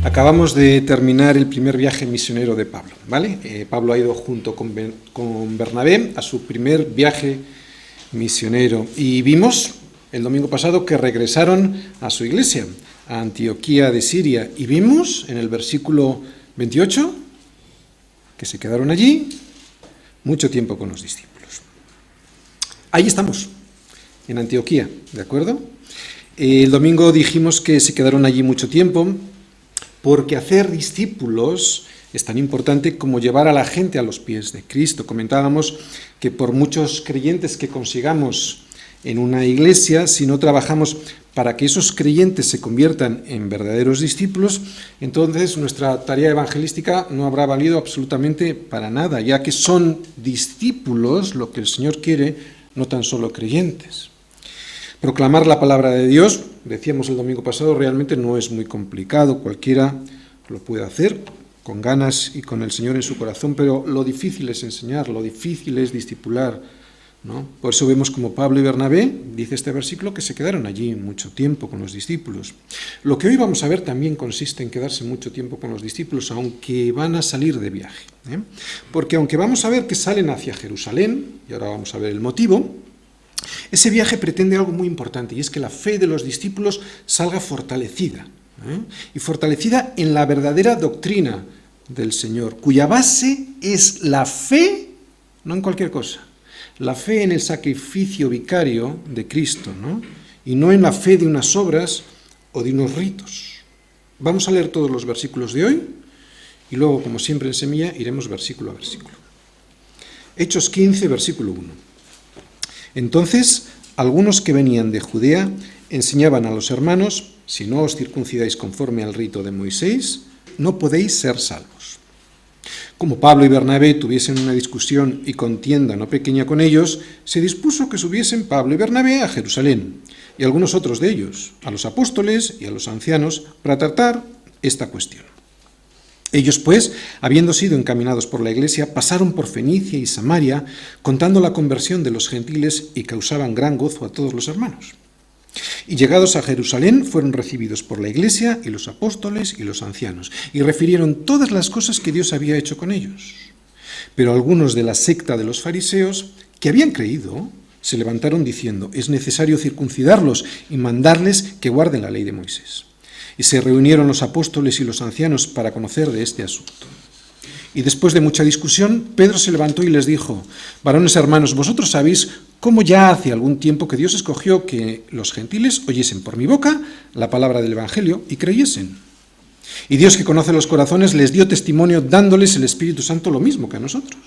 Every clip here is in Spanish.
Acabamos de terminar el primer viaje misionero de Pablo, ¿vale? Pablo ha ido junto con Bernabé a su primer viaje misionero y vimos el domingo pasado que regresaron a su iglesia, a Antioquía de Siria, y vimos en el versículo 28 que se quedaron allí mucho tiempo con los discípulos. Ahí estamos, en Antioquía, ¿de acuerdo? El domingo dijimos que se quedaron allí mucho tiempo porque hacer discípulos es tan importante como llevar a la gente a los pies de Cristo. Comentábamos que por muchos creyentes que consigamos en una iglesia, si no trabajamos para que esos creyentes se conviertan en verdaderos discípulos, entonces nuestra tarea evangelística no habrá valido absolutamente para nada, ya que son discípulos lo que el Señor quiere, no tan solo creyentes. Proclamar la palabra de Dios, decíamos el domingo pasado, realmente no es muy complicado, cualquiera lo puede hacer con ganas y con el Señor en su corazón, pero lo difícil es enseñar, lo difícil es discipular, ¿no? Por eso vemos como Pablo y Bernabé, dice este versículo, que se quedaron allí mucho tiempo con los discípulos. Lo que hoy vamos a ver también consiste en quedarse mucho tiempo con los discípulos, aunque van a salir de viaje, ¿eh? Porque aunque vamos a ver que salen hacia Jerusalén, y ahora vamos a ver el motivo, ese viaje pretende algo muy importante, y es que la fe de los discípulos salga fortalecida, ¿eh? Y fortalecida en la verdadera doctrina del Señor, cuya base es la fe, no en cualquier cosa, la fe en el sacrificio vicario de Cristo, ¿no? Y no en la fe de unas obras o de unos ritos. Vamos a leer todos los versículos de hoy, y luego, como siempre en Semilla, iremos versículo a versículo. Hechos 15, versículo 1. Entonces, algunos que venían de Judea enseñaban a los hermanos: si no os circuncidáis conforme al rito de Moisés, no podéis ser salvos. Como Pablo y Bernabé tuviesen una discusión y contienda no pequeña con ellos, se dispuso que subiesen Pablo y Bernabé a Jerusalén, y algunos otros de ellos, a los apóstoles y a los ancianos, para tratar esta cuestión. Ellos, pues, habiendo sido encaminados por la iglesia, pasaron por Fenicia y Samaria, contando la conversión de los gentiles, y causaban gran gozo a todos los hermanos. Y llegados a Jerusalén, fueron recibidos por la iglesia y los apóstoles y los ancianos, y refirieron todas las cosas que Dios había hecho con ellos. Pero algunos de la secta de los fariseos, que habían creído, se levantaron diciendo: es necesario circuncidarlos y mandarles que guarden la ley de Moisés. Y se reunieron los apóstoles y los ancianos para conocer de este asunto. Y después de mucha discusión, Pedro se levantó y les dijo: varones hermanos, vosotros sabéis cómo ya hace algún tiempo que Dios escogió que los gentiles oyesen por mi boca la palabra del Evangelio y creyesen. Y Dios, que conoce los corazones, les dio testimonio dándoles el Espíritu Santo lo mismo que a nosotros.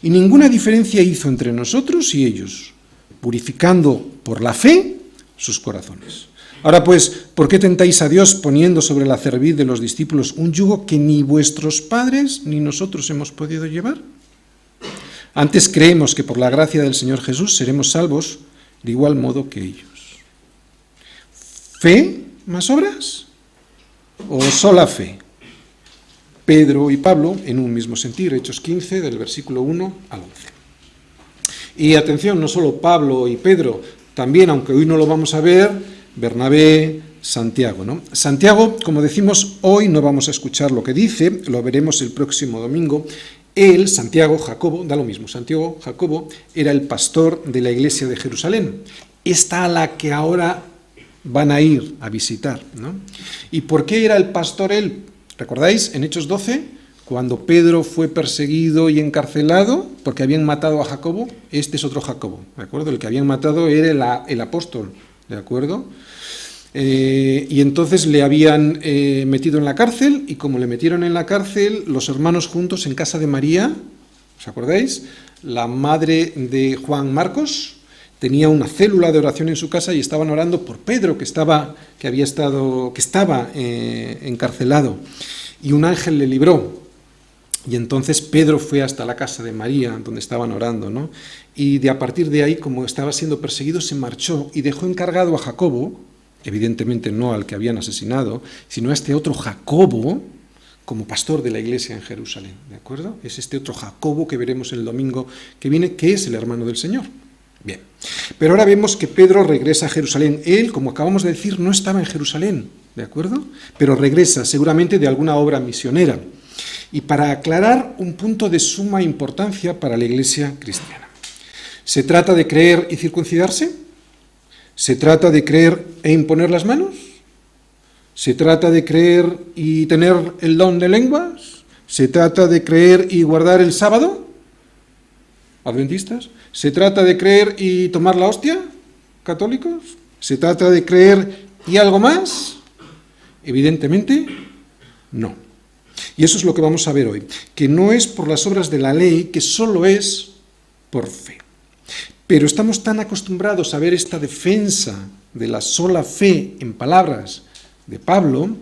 Y ninguna diferencia hizo entre nosotros y ellos, purificando por la fe sus corazones. Ahora pues, ¿por qué tentáis a Dios poniendo sobre la cerviz de los discípulos un yugo que ni vuestros padres ni nosotros hemos podido llevar? Antes creemos que por la gracia del Señor Jesús seremos salvos de igual modo que ellos. ¿Fe más obras? ¿O sola fe? Pedro y Pablo en un mismo sentir, Hechos 15, del versículo 1 al 11. Y atención, no solo Pablo y Pedro, también, aunque hoy no lo vamos a ver, Bernabé, Santiago, ¿no? Santiago, como decimos, hoy no vamos a escuchar lo que dice, lo veremos el próximo domingo. Él, Santiago, Jacobo, da lo mismo, Santiago, Jacobo, era el pastor de la iglesia de Jerusalén, esta a la que ahora van a ir a visitar, ¿no? ¿Y por qué era el pastor él? ¿Recordáis en Hechos 12, cuando Pedro fue perseguido y encarcelado porque habían matado a Jacobo? Este es otro Jacobo, ¿de acuerdo? El que habían matado era el apóstol, ¿de acuerdo? Y entonces le habían metido en la cárcel, y como le metieron en la cárcel, los hermanos juntos en casa de María, ¿os acordáis? La madre de Juan Marcos tenía una célula de oración en su casa y estaban orando por Pedro, que estaba encarcelado, y un ángel le libró. Y entonces Pedro fue hasta la casa de María, donde estaban orando, ¿no? Y a partir de ahí, como estaba siendo perseguido, se marchó y dejó encargado a Jacobo, evidentemente no al que habían asesinado, sino a este otro Jacobo, como pastor de la iglesia en Jerusalén, ¿de acuerdo? Es este otro Jacobo que veremos el domingo que viene, que es el hermano del Señor, Bien, pero ahora vemos que Pedro regresa a Jerusalén. Él, como acabamos de decir, no estaba en Jerusalén, ¿de acuerdo? Pero regresa, seguramente de alguna obra misionera. Y para aclarar un punto de suma importancia para la Iglesia cristiana. ¿Se trata de creer y circuncidarse? ¿Se trata de creer e imponer las manos? ¿Se trata de creer y tener el don de lenguas? ¿Se trata de creer y guardar el sábado? ¿Adventistas? ¿Se trata de creer y tomar la hostia? ¿Católicos? ¿Se trata de creer y algo más? Evidentemente, no. Y eso es lo que vamos a ver hoy, que no es por las obras de la ley, que solo es por fe. Pero estamos tan acostumbrados a ver esta defensa de la sola fe en palabras de Pablo,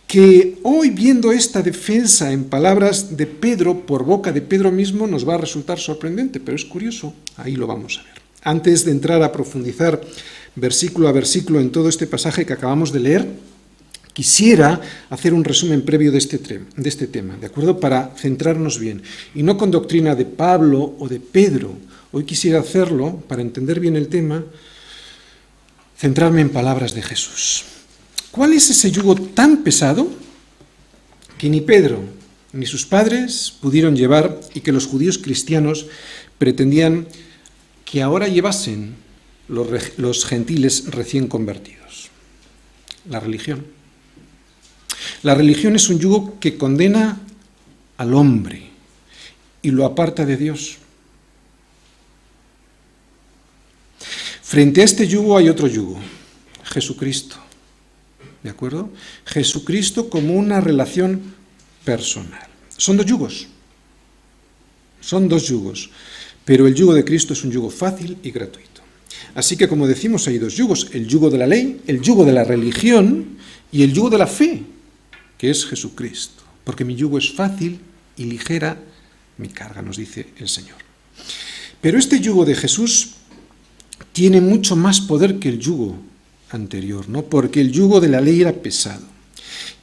que hoy viendo esta defensa en palabras de Pedro, por boca de Pedro mismo, nos va a resultar sorprendente, pero es curioso, ahí lo vamos a ver. Antes de entrar a profundizar versículo a versículo en todo este pasaje que acabamos de leer, quisiera hacer un resumen previo de este tema, ¿de acuerdo? Para centrarnos bien, y no con doctrina de Pablo o de Pedro. Hoy quisiera hacerlo, para entender bien el tema, centrarme en palabras de Jesús. ¿Cuál es ese yugo tan pesado que ni Pedro ni sus padres pudieron llevar y que los judíos cristianos pretendían que ahora llevasen los gentiles recién convertidos? La religión. La religión es un yugo que condena al hombre y lo aparta de Dios. Frente a este yugo hay otro yugo, Jesucristo. ¿De acuerdo? Jesucristo como una relación personal. Son dos yugos, pero el yugo de Cristo es un yugo fácil y gratuito. Así que, como decimos, hay dos yugos, el yugo de la ley, el yugo de la religión y el yugo de la fe, que es Jesucristo, porque mi yugo es fácil y ligera mi carga, nos dice el Señor. Pero este yugo de Jesús tiene mucho más poder que el yugo anterior, ¿no? Porque el yugo de la ley era pesado.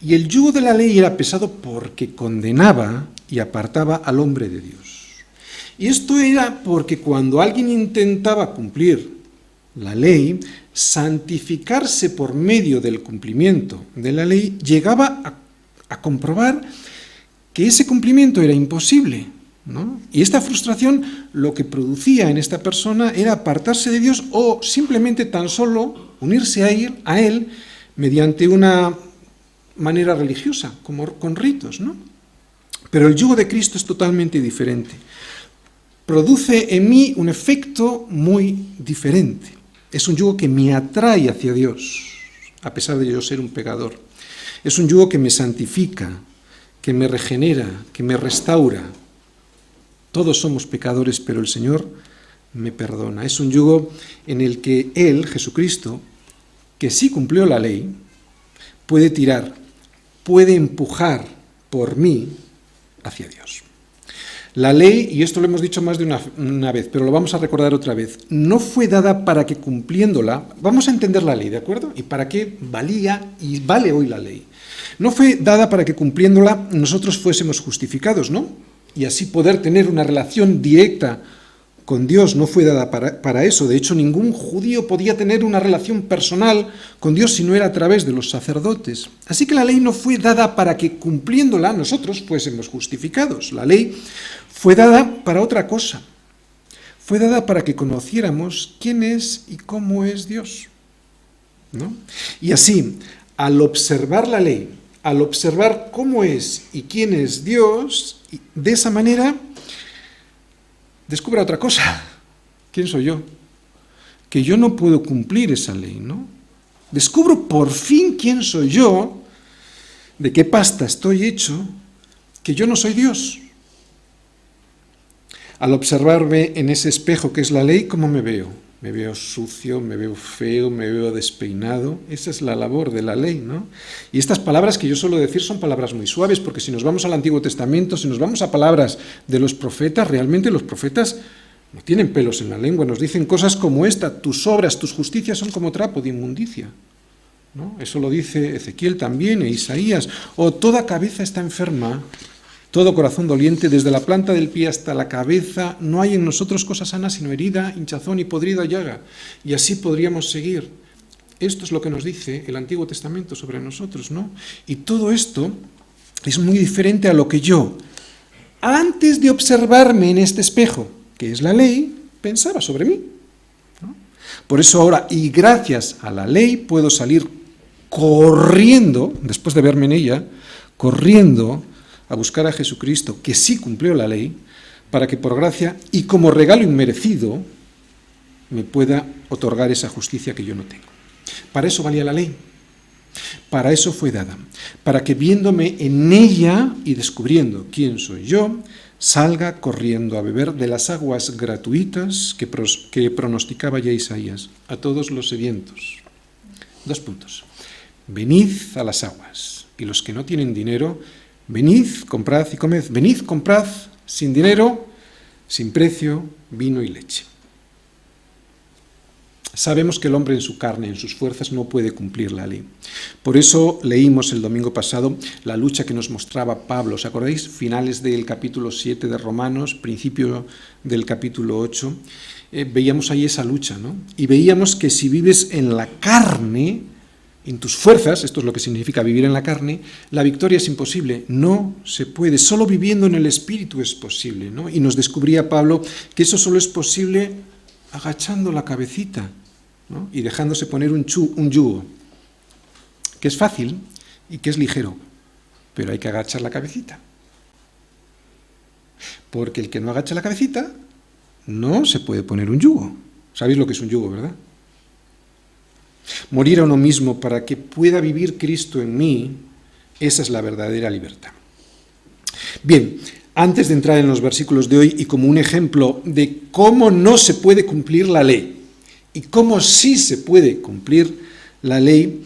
Y el yugo de la ley era pesado porque condenaba y apartaba al hombre de Dios. Y esto era porque cuando alguien intentaba cumplir la ley, santificarse por medio del cumplimiento de la ley, llegaba a comprobar que ese cumplimiento era imposible, ¿no? Y esta frustración lo que producía en esta persona era apartarse de Dios o simplemente tan solo unirse a él mediante una manera religiosa, como con ritos, ¿no? Pero el yugo de Cristo es totalmente diferente. Produce en mí un efecto muy diferente. Es un yugo que me atrae hacia Dios, a pesar de yo ser un pecador. Es un yugo que me santifica, que me regenera, que me restaura. Todos somos pecadores, pero el Señor me perdona. Es un yugo en el que Él, Jesucristo, que sí cumplió la ley, puede tirar, puede empujar por mí hacia Dios. La ley, y esto lo hemos dicho más de una vez, pero lo vamos a recordar otra vez, no fue dada para que cumpliéndola, vamos a entender la ley, ¿de acuerdo? Y para qué valía y vale hoy la ley. No fue dada para que cumpliéndola nosotros fuésemos justificados, ¿no? Y así poder tener una relación directa con Dios. No fue dada para eso. De hecho, ningún judío podía tener una relación personal con Dios si no era a través de los sacerdotes. Así que la ley no fue dada para que cumpliéndola nosotros fuésemos justificados. La ley fue dada para otra cosa. Fue dada para que conociéramos quién es y cómo es Dios, ¿no? Y así, al observar la ley, al observar cómo es y quién es Dios, de esa manera descubra otra cosa. ¿Quién soy yo? Que yo no puedo cumplir esa ley, ¿no? Descubro por fin quién soy yo, de qué pasta estoy hecho, que yo no soy Dios. Al observarme en ese espejo que es la ley, ¿cómo me veo? Me veo sucio, me veo feo, me veo despeinado. Esa es la labor de la ley, ¿no? Y estas palabras que yo suelo decir son palabras muy suaves, porque si nos vamos al Antiguo Testamento, si nos vamos a palabras de los profetas, realmente los profetas no tienen pelos en la lengua, nos dicen cosas como esta: tus obras, tus justicias son como trapo de inmundicia, ¿no? Eso lo dice Ezequiel también, e Isaías. O toda cabeza está enferma, todo corazón doliente, desde la planta del pie hasta la cabeza, no hay en nosotros cosa sana sino herida, hinchazón y podrida llaga. Y así podríamos seguir. Esto es lo que nos dice el Antiguo Testamento sobre nosotros, ¿no? Y todo esto es muy diferente a lo que yo, antes de observarme en este espejo, que es la ley, pensaba sobre mí, ¿no? Por eso ahora, y gracias a la ley, puedo salir corriendo, después de verme en ella, corriendo a buscar a Jesucristo, que sí cumplió la ley, para que por gracia y como regalo inmerecido me pueda otorgar esa justicia que yo no tengo. Para eso valía la ley, para eso fue dada, para que viéndome en ella y descubriendo quién soy yo, salga corriendo a beber de las aguas gratuitas que pronosticaba ya Isaías a todos los sedientos. 2 puntos. Venid a las aguas, y los que no tienen dinero, venid, comprad y comed. Venid, comprad, sin dinero, sin precio, vino y leche. Sabemos que el hombre en su carne, en sus fuerzas, no puede cumplir la ley. Por eso leímos el domingo pasado la lucha que nos mostraba Pablo. ¿Os acordáis? Finales del capítulo 7 de Romanos, principio del capítulo 8. Veíamos ahí esa lucha, ¿no? Y veíamos que si vives en la carne, en tus fuerzas, esto es lo que significa vivir en la carne, la victoria es imposible, no se puede, solo viviendo en el Espíritu es posible, ¿no? Y nos descubría Pablo que eso solo es posible agachando la cabecita, ¿no? Y dejándose poner un yugo, que es fácil y que es ligero, pero hay que agachar la cabecita. Porque el que no agacha la cabecita no se puede poner un yugo. ¿Sabéis lo que es un yugo, verdad? Morir a uno mismo para que pueda vivir Cristo en mí, esa es la verdadera libertad. Bien, antes de entrar en los versículos de hoy y como un ejemplo de cómo no se puede cumplir la ley y cómo sí se puede cumplir la ley,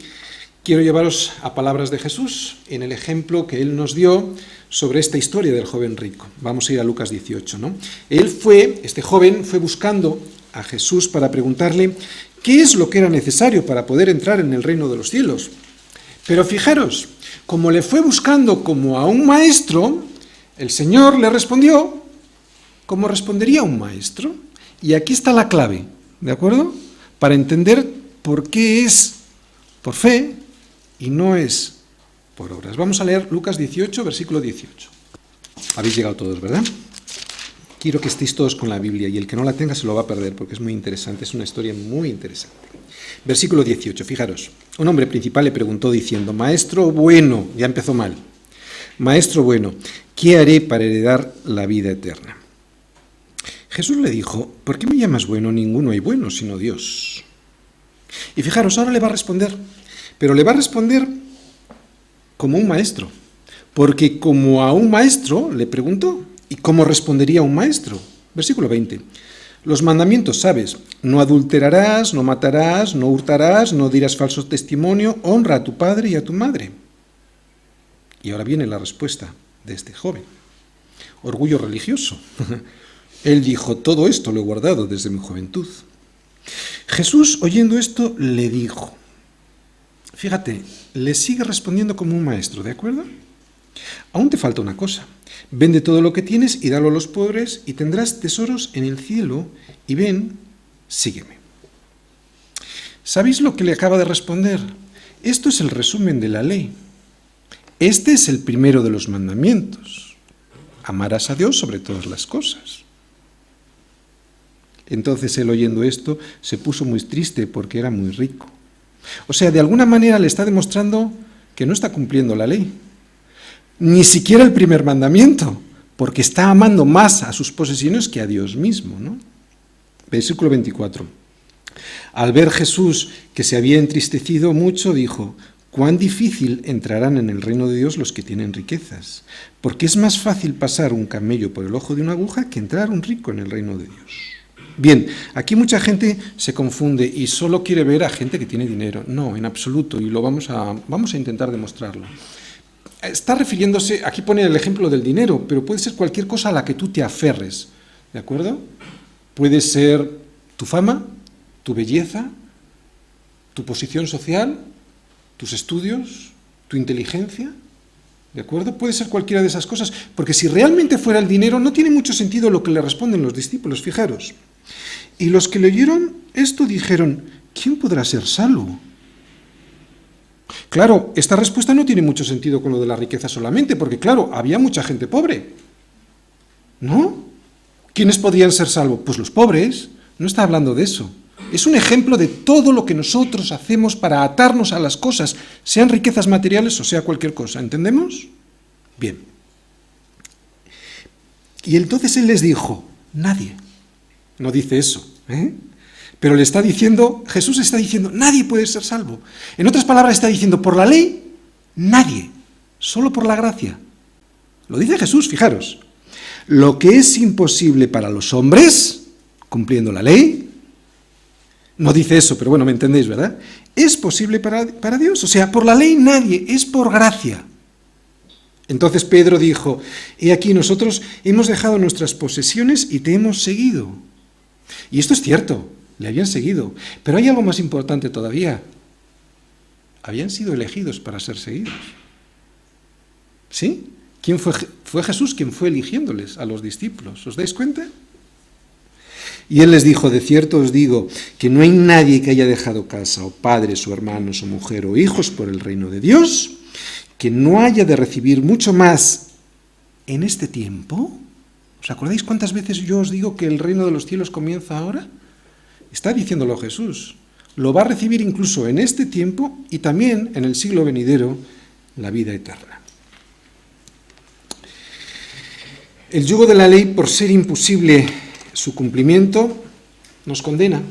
quiero llevaros a palabras de Jesús en el ejemplo que él nos dio sobre esta historia del joven rico. Vamos a ir a Lucas 18, ¿no? Este joven fue buscando a Jesús para preguntarle qué es lo que era necesario para poder entrar en el reino de los cielos. Pero fijaros, como le fue buscando como a un maestro, el Señor le respondió como respondería un maestro. Y aquí está la clave, ¿de acuerdo? Para entender por qué es por fe y no es por obras. Vamos a leer Lucas 18, versículo 18. Habéis llegado todos, ¿verdad? Quiero que estéis todos con la Biblia y el que no la tenga se lo va a perder porque es muy interesante, es una historia muy interesante. Versículo 18, fijaros. Un hombre principal le preguntó diciendo, Maestro bueno, ya empezó mal. Maestro bueno, ¿qué haré para heredar la vida eterna? Jesús le dijo, ¿por qué me llamas bueno? Ninguno hay bueno sino Dios. Y fijaros, ahora le va a responder, pero le va a responder como un maestro, porque como a un maestro le preguntó, ¿y cómo respondería un maestro? Versículo 20. Los mandamientos, ¿sabes? No adulterarás, no matarás, no hurtarás, no dirás falso testimonio, honra a tu padre y a tu madre. Y ahora viene la respuesta de este joven. Orgullo religioso. Él dijo, todo esto lo he guardado desde mi juventud. Jesús, oyendo esto, le dijo, fíjate, le sigue respondiendo como un maestro, ¿de acuerdo? Aún te falta una cosa. Vende todo lo que tienes y dalo a los pobres y tendrás tesoros en el cielo y ven, sígueme. ¿Sabéis lo que le acaba de responder? Esto es el resumen de la ley. Este es el primero de los mandamientos. Amarás a Dios sobre todas las cosas. Entonces él, oyendo esto, se puso muy triste porque era muy rico. O sea, de alguna manera le está demostrando que no está cumpliendo la ley. Ni siquiera el primer mandamiento, porque está amando más a sus posesiones que a Dios mismo, ¿no? Versículo 24. Al ver Jesús que se había entristecido mucho, dijo, cuán difícil entrarán en el reino de Dios los que tienen riquezas, porque es más fácil pasar un camello por el ojo de una aguja que entrar un rico en el reino de Dios. Bien, aquí mucha gente se confunde y solo quiere ver a gente que tiene dinero. No, en absoluto, y lo vamos a intentar demostrarlo. Está refiriéndose, aquí pone el ejemplo del dinero, pero puede ser cualquier cosa a la que tú te aferres, ¿de acuerdo? Puede ser tu fama, tu belleza, tu posición social, tus estudios, tu inteligencia. ¿De acuerdo? Puede ser cualquiera de esas cosas, porque si realmente fuera el dinero, no tiene mucho sentido lo que le responden los discípulos, fijaros. Y los que leyeron esto dijeron, ¿quién podrá ser salvo? Claro, esta respuesta no tiene mucho sentido con lo de la riqueza solamente, porque claro, había mucha gente pobre, ¿no? ¿Quiénes podían ser salvos? Pues los pobres. No está hablando de eso. Es un ejemplo de todo lo que nosotros hacemos para atarnos a las cosas, sean riquezas materiales o sea cualquier cosa. ¿Entendemos? Bien. Y entonces él les dijo, nadie. No dice eso, ¿eh? Pero le está diciendo, Jesús está diciendo, nadie puede ser salvo. En otras palabras está diciendo, por la ley, nadie. Solo por la gracia. Lo dice Jesús, fijaros. Lo que es imposible para los hombres, cumpliendo la ley, no dice eso, pero bueno, me entendéis, ¿verdad? Es posible para Dios. O sea, por la ley nadie, es por gracia. Entonces Pedro dijo, he aquí nosotros hemos dejado nuestras posesiones y te hemos seguido. Y esto es cierto, le habían seguido. Pero hay algo más importante todavía. Habían sido elegidos para ser seguidos. ¿Sí? ¿Quién fue? Fue Jesús quien fue eligiéndoles a los discípulos. ¿Os dais cuenta? Y él les dijo, de cierto os digo, que no hay nadie que haya dejado casa, o padres, o hermanos, o mujer, o hijos por el reino de Dios, que no haya de recibir mucho más en este tiempo. ¿Os acordáis cuántas veces yo os digo que el reino de los cielos comienza ahora? Está diciéndolo Jesús. Lo va a recibir incluso en este tiempo y también en el siglo venidero, la vida eterna. El yugo de la ley, por ser imposible su cumplimiento, nos condena.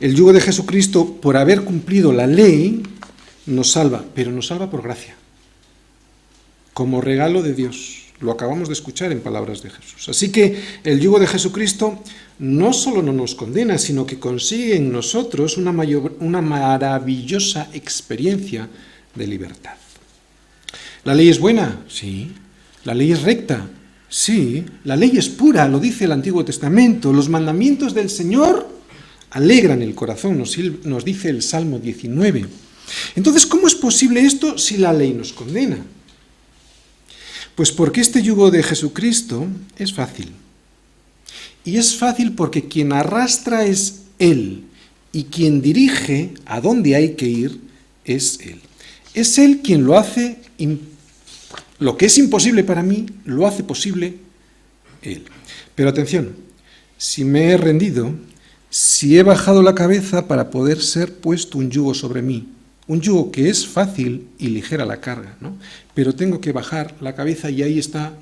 El yugo de Jesucristo, por haber cumplido la ley, nos salva, pero nos salva por gracia, como regalo de Dios. Lo acabamos de escuchar en palabras de Jesús. Así que el yugo de Jesucristo no solo no nos condena, sino que consigue en nosotros una maravillosa experiencia de libertad. ¿La ley es buena? Sí. ¿La ley es recta? Sí. La ley es pura, lo dice el Antiguo Testamento. Los mandamientos del Señor alegran el corazón, nos dice el Salmo 19. Entonces, ¿cómo es posible esto si la ley nos condena? Pues porque este yugo de Jesucristo es fácil. Y es fácil porque quien arrastra es Él, y quien dirige a dónde hay que ir es Él. Es Él quien lo hace, lo que es imposible para mí, lo hace posible Él. Pero atención, si me he rendido, si he bajado la cabeza para poder ser puesto un yugo sobre mí, un yugo que es fácil y ligera la carga, ¿no? Pero tengo que bajar la cabeza y ahí está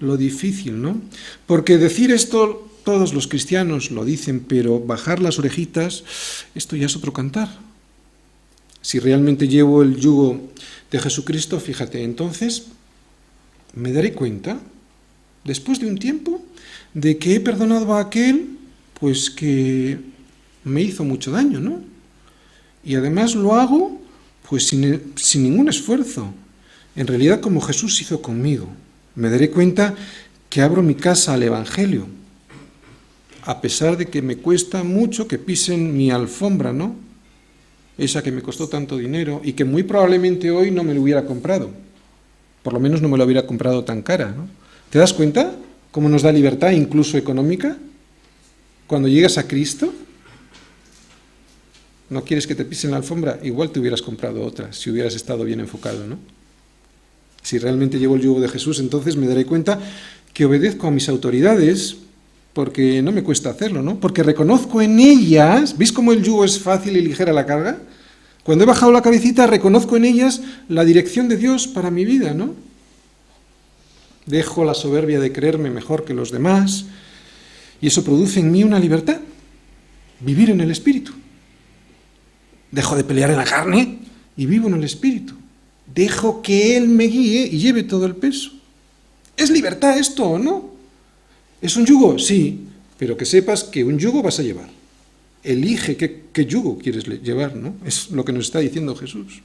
lo difícil, ¿no? Porque decir esto, todos los cristianos lo dicen, pero bajar las orejitas, esto ya es otro cantar. Si realmente llevo el yugo de Jesucristo, fíjate, entonces me daré cuenta, después de un tiempo, de que he perdonado a aquel, pues que me hizo mucho daño, ¿no? Y además lo hago pues sin ningún esfuerzo. En realidad, como Jesús hizo conmigo. Me daré cuenta que abro mi casa al Evangelio, a pesar de que me cuesta mucho que pisen mi alfombra, ¿no? Esa que me costó tanto dinero y que muy probablemente hoy no me lo hubiera comprado. Por lo menos no me lo hubiera comprado tan cara, ¿no? ¿Te das cuenta cómo nos da libertad, incluso económica? Cuando llegas a Cristo, no quieres que te pisen la alfombra, igual te hubieras comprado otra, si hubieras estado bien enfocado, ¿no? Si realmente llevo el yugo de Jesús, entonces me daré cuenta que obedezco a mis autoridades porque no me cuesta hacerlo, ¿no? Porque reconozco en ellas, ¿veis cómo el yugo es fácil y ligera la carga? Cuando he bajado la cabecita, reconozco en ellas la dirección de Dios para mi vida, ¿no? Dejo la soberbia de creerme mejor que los demás y eso produce en mí una libertad, vivir en el Espíritu. Dejo de pelear en la carne y vivo en el Espíritu. Dejo que Él me guíe y lleve todo el peso. ¿Es libertad esto o no? ¿Es un yugo? Sí, pero que sepas que un yugo vas a llevar. Elige qué yugo quieres llevar, ¿no? Es lo que nos está diciendo Jesús.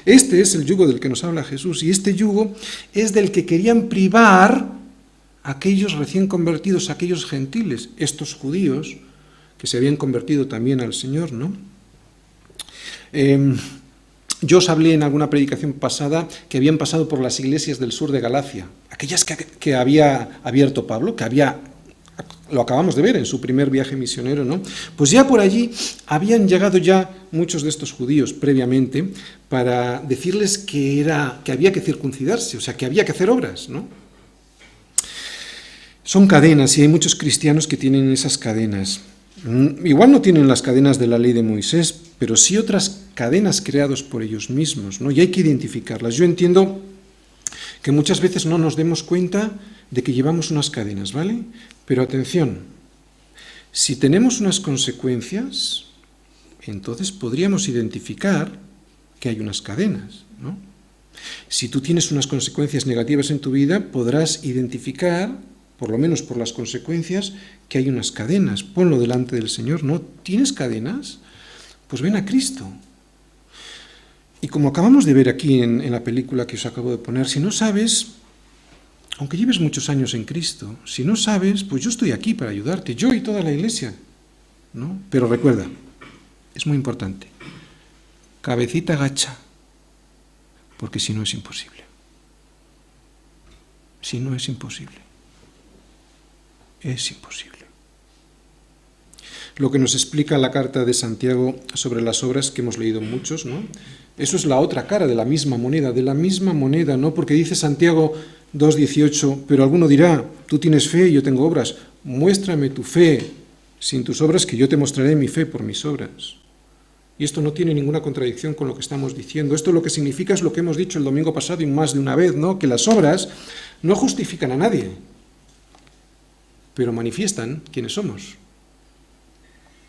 Este es el yugo del que nos habla Jesús, y este yugo es del que querían privar a aquellos recién convertidos, a aquellos gentiles, estos judíos que se habían convertido también al Señor, ¿no? Yo os hablé en alguna predicación pasada que habían pasado por las iglesias del sur de Galacia, aquellas que había abierto Pablo, lo acabamos de ver en su primer viaje misionero, ¿no? Pues ya por allí habían llegado ya muchos de estos judíos previamente para decirles que había que circuncidarse, o sea, que había que hacer obras, ¿no? Son cadenas y hay muchos cristianos que tienen esas cadenas. Igual no tienen las cadenas de la ley de Moisés, pero sí otras cadenas creadas por ellos mismos, ¿no? Y hay que identificarlas. Yo entiendo que muchas veces no nos demos cuenta de que llevamos unas cadenas, ¿vale? Pero atención, si tenemos unas consecuencias, entonces podríamos identificar que hay unas cadenas, ¿no? Si tú tienes unas consecuencias negativas en tu vida, podrás identificar, por lo menos por las consecuencias, que hay unas cadenas. Ponlo delante del Señor, ¿no? ¿Tienes cadenas? Pues ven a Cristo. Y como acabamos de ver aquí en la película que os acabo de poner, si no sabes, aunque lleves muchos años en Cristo, si no sabes, pues yo estoy aquí para ayudarte, yo y toda la iglesia, ¿no? Pero recuerda, es muy importante, cabecita agacha, porque si no es imposible. Si no es imposible. Es imposible. Lo que nos explica la carta de Santiago sobre las obras que hemos leído muchos, ¿no? Eso es la otra cara de la misma moneda, ¿no? Porque dice Santiago 2:18, pero alguno dirá, tú tienes fe y yo tengo obras, muéstrame tu fe sin tus obras, que yo te mostraré mi fe por mis obras. Y esto no tiene ninguna contradicción con lo que estamos diciendo. Esto lo que significa es lo que hemos dicho el domingo pasado y más de una vez, ¿no? Que las obras no justifican a nadie, pero manifiestan quiénes somos.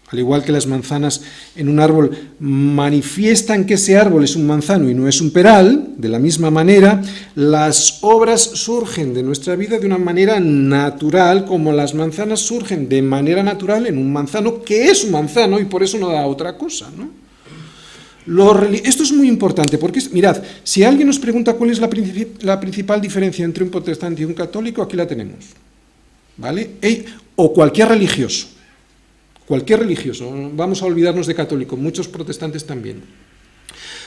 Al igual que las manzanas en un árbol manifiestan que ese árbol es un manzano y no es un peral, de la misma manera, las obras surgen de nuestra vida de una manera natural, como las manzanas surgen de manera natural en un manzano que es un manzano y por eso no da otra cosa, ¿no? Esto es muy importante, porque, mirad, si alguien nos pregunta cuál es la principal diferencia entre un protestante y un católico, aquí la tenemos, ¿vale? O cualquier religioso, vamos a olvidarnos de católico, muchos protestantes también.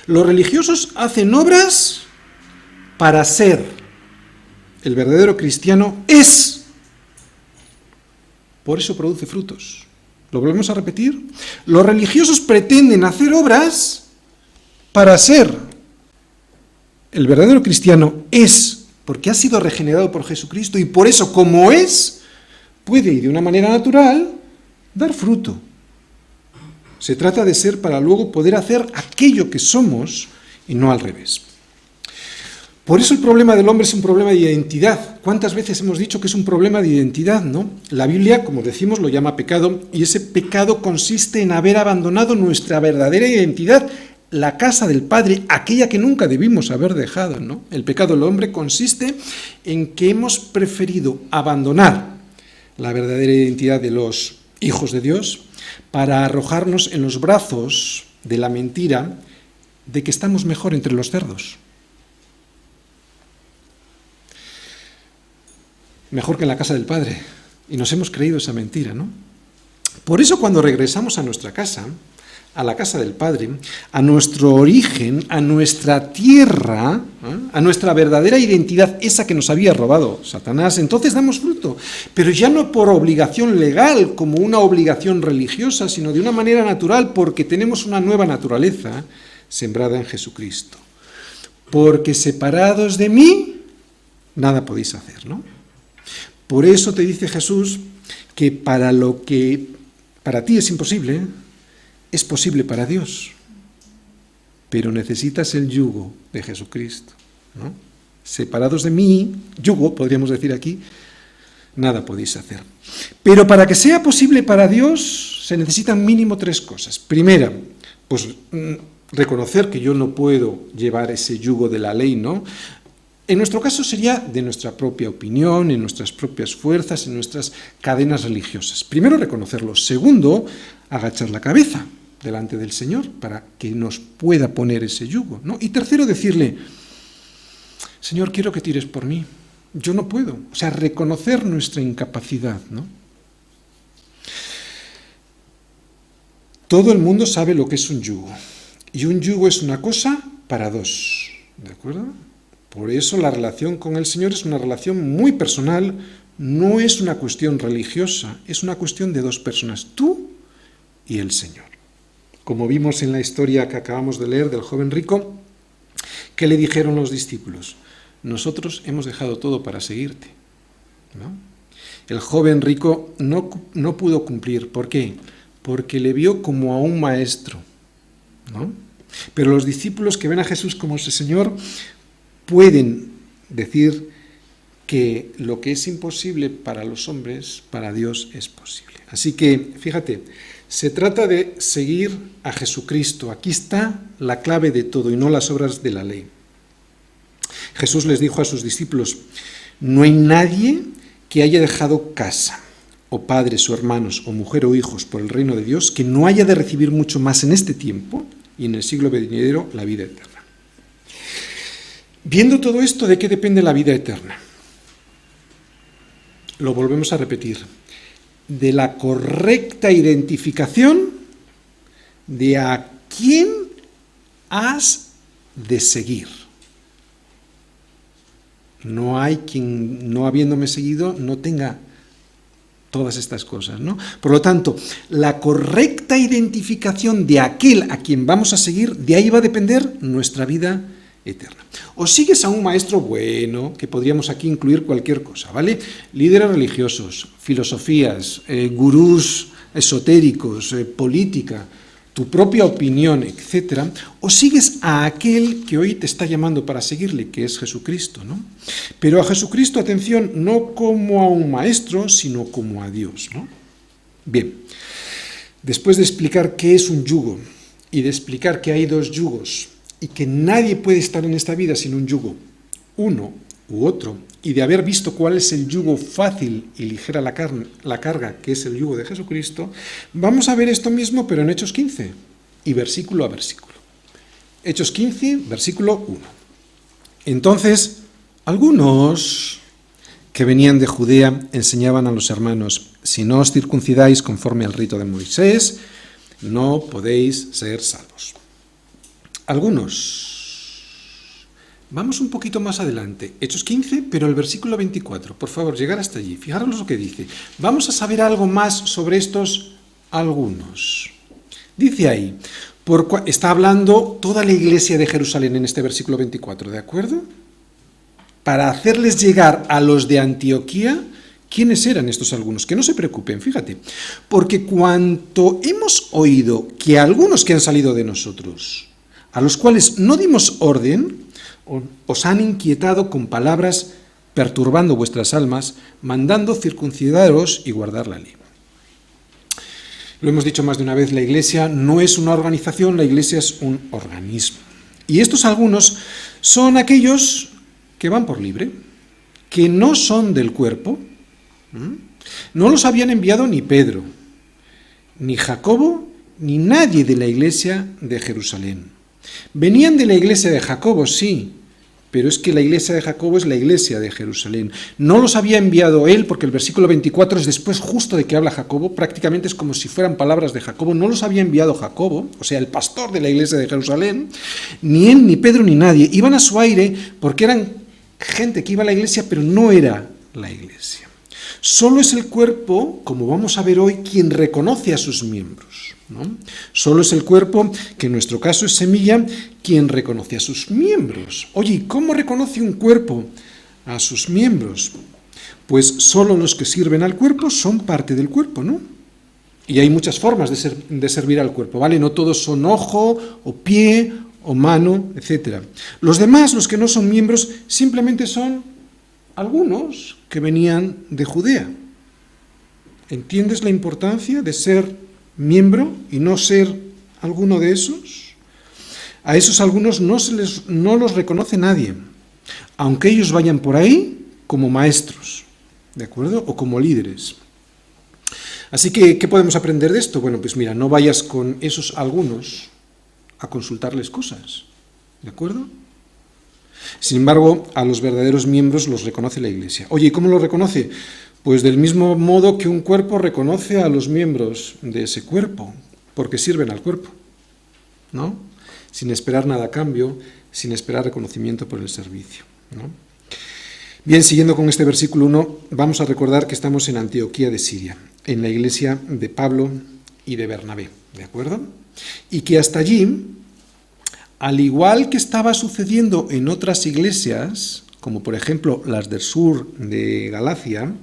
Los religiosos hacen obras para ser. El verdadero cristiano es. Por eso produce frutos. ¿Lo volvemos a repetir? Los religiosos pretenden hacer obras para ser. El verdadero cristiano es, porque ha sido regenerado por Jesucristo y por eso, como es, puede y de una manera natural dar fruto. Se trata de ser para luego poder hacer aquello que somos y no al revés. Por eso el problema del hombre es un problema de identidad. ¿Cuántas veces hemos dicho que es un problema de identidad, no? La Biblia, como decimos, lo llama pecado, y ese pecado consiste en haber abandonado nuestra verdadera identidad, la casa del Padre, aquella que nunca debimos haber dejado, ¿no? El pecado del hombre consiste en que hemos preferido abandonar la verdadera identidad de los hijos de Dios para arrojarnos en los brazos de la mentira de que estamos mejor entre los cerdos. Mejor que en la casa del Padre. Y nos hemos creído esa mentira, ¿no? Por eso cuando regresamos a nuestra casa, a la casa del Padre, a nuestro origen, a nuestra tierra, a nuestra verdadera identidad, esa que nos había robado Satanás, entonces damos fruto, pero ya no por obligación legal, como una obligación religiosa, sino de una manera natural, porque tenemos una nueva naturaleza sembrada en Jesucristo. Porque separados de mí, nada podéis hacer, ¿no? Por eso te dice Jesús que para lo que para ti es imposible, es posible para Dios, pero necesitas el yugo de Jesucristo, ¿no? Separados de mí, yugo, podríamos decir aquí, nada podéis hacer. Pero para que sea posible para Dios, se necesitan mínimo 3 cosas. Primera, pues reconocer que yo no puedo llevar ese yugo de la ley, ¿no? En nuestro caso sería de nuestra propia opinión, en nuestras propias fuerzas, en nuestras cadenas religiosas. Primero, reconocerlo. Segundo, agachar la cabeza delante del Señor para que nos pueda poner ese yugo, ¿no? Y tercero, decirle, Señor, quiero que tires por mí. Yo no puedo. O sea, reconocer nuestra incapacidad, ¿no? Todo el mundo sabe lo que es un yugo. Y un yugo es una cosa para dos, ¿de acuerdo? Por eso la relación con el Señor es una relación muy personal, no es una cuestión religiosa, es una cuestión de dos personas, tú y el Señor. Como vimos en la historia que acabamos de leer del joven rico, ¿qué le dijeron los discípulos? Nosotros hemos dejado todo para seguirte, ¿no? El joven rico no pudo cumplir. ¿Por qué? Porque le vio como a un maestro, ¿no? Pero los discípulos que ven a Jesús como su Señor pueden decir que lo que es imposible para los hombres, para Dios es posible. Así que, fíjate, se trata de seguir a Jesucristo. Aquí está la clave de todo y no las obras de la ley. Jesús les dijo a sus discípulos, no hay nadie que haya dejado casa, o padres, o hermanos, o mujer, o hijos por el reino de Dios, que no haya de recibir mucho más en este tiempo y en el siglo venidero la vida eterna. Viendo todo esto, ¿de qué depende la vida eterna? Lo volvemos a repetir. De la correcta identificación de a quién has de seguir. No hay quien, no habiéndome seguido, no tenga todas estas cosas, ¿no? Por lo tanto, la correcta identificación de aquel a quien vamos a seguir, de ahí va a depender nuestra vida eterna. O sigues a un maestro bueno, que podríamos aquí incluir cualquier cosa, ¿vale? Líderes religiosos, filosofías, gurús esotéricos, política, tu propia opinión, etc. O sigues a aquel que hoy te está llamando para seguirle, que es Jesucristo, ¿no? Pero a Jesucristo, atención, no como a un maestro, sino como a Dios, ¿no? Bien, después de explicar qué es un yugo y de explicar que hay dos yugos y que nadie puede estar en esta vida sin un yugo, uno u otro, y de haber visto cuál es el yugo fácil y ligera la carga, que es el yugo de Jesucristo, vamos a ver esto mismo, pero en Hechos 15, y versículo a versículo. Hechos 15, versículo 1. Entonces, algunos que venían de Judea enseñaban a los hermanos, si no os circuncidáis conforme al rito de Moisés, no podéis ser salvos. Algunos. Vamos un poquito más adelante. Hechos 15, pero el versículo 24. Por favor, llegar hasta allí. Fijaros lo que dice. Vamos a saber algo más sobre estos algunos. Dice ahí, está hablando toda la iglesia de Jerusalén en este versículo 24, ¿de acuerdo? Para hacerles llegar a los de Antioquía, ¿quiénes eran estos algunos? Que no se preocupen, fíjate. Porque cuanto hemos oído que algunos que han salido de nosotros, a los cuales no dimos orden, os han inquietado con palabras, perturbando vuestras almas, mandando circuncidaros y guardar la ley. Lo hemos dicho más de una vez, la Iglesia no es una organización, la Iglesia es un organismo. Y estos algunos son aquellos que van por libre, que no son del cuerpo. No los habían enviado ni Pedro, ni Jacobo, ni nadie de la Iglesia de Jerusalén. Venían de la Iglesia de Jacobo, sí, pero es que la iglesia de Jacobo es la iglesia de Jerusalén. No los había enviado él, porque el versículo 24 es después justo de que habla Jacobo, prácticamente es como si fueran palabras de Jacobo. No los había enviado Jacobo, o sea, el pastor de la iglesia de Jerusalén, ni él, ni Pedro, ni nadie. Iban a su aire porque eran gente que iba a la iglesia, pero no era la iglesia. Solo es el cuerpo, como vamos a ver hoy, quien reconoce a sus miembros, ¿no? Solo es el cuerpo, que en nuestro caso es semilla, quien reconoce a sus miembros. Oye, ¿y cómo reconoce un cuerpo a sus miembros? Pues solo los que sirven al cuerpo son parte del cuerpo, ¿no? Y hay muchas formas de servir al cuerpo, ¿vale? No todos son ojo, o pie, o mano, etc. Los demás, los que no son miembros, simplemente son algunos que venían de Judea. ¿Entiendes la importancia de ser miembro y no ser alguno de esos? A esos algunos no los reconoce nadie, aunque ellos vayan por ahí como maestros, ¿de acuerdo? O como líderes. Así que, ¿qué podemos aprender de esto? Bueno, pues mira, no vayas con esos algunos a consultarles cosas, ¿de acuerdo? Sin embargo, a los verdaderos miembros los reconoce la Iglesia. Oye, ¿y cómo lo reconoce? Pues del mismo modo que un cuerpo reconoce a los miembros de ese cuerpo, porque sirven al cuerpo, ¿no? sin esperar nada a cambio, sin esperar reconocimiento por el servicio, ¿no? Bien, siguiendo con este versículo 1, vamos a recordar que estamos en Antioquía de Siria, en la iglesia de Pablo y de Bernabé, ¿de acuerdo? Y que hasta allí, al igual que estaba sucediendo en otras iglesias, como por ejemplo las del sur de Galacia,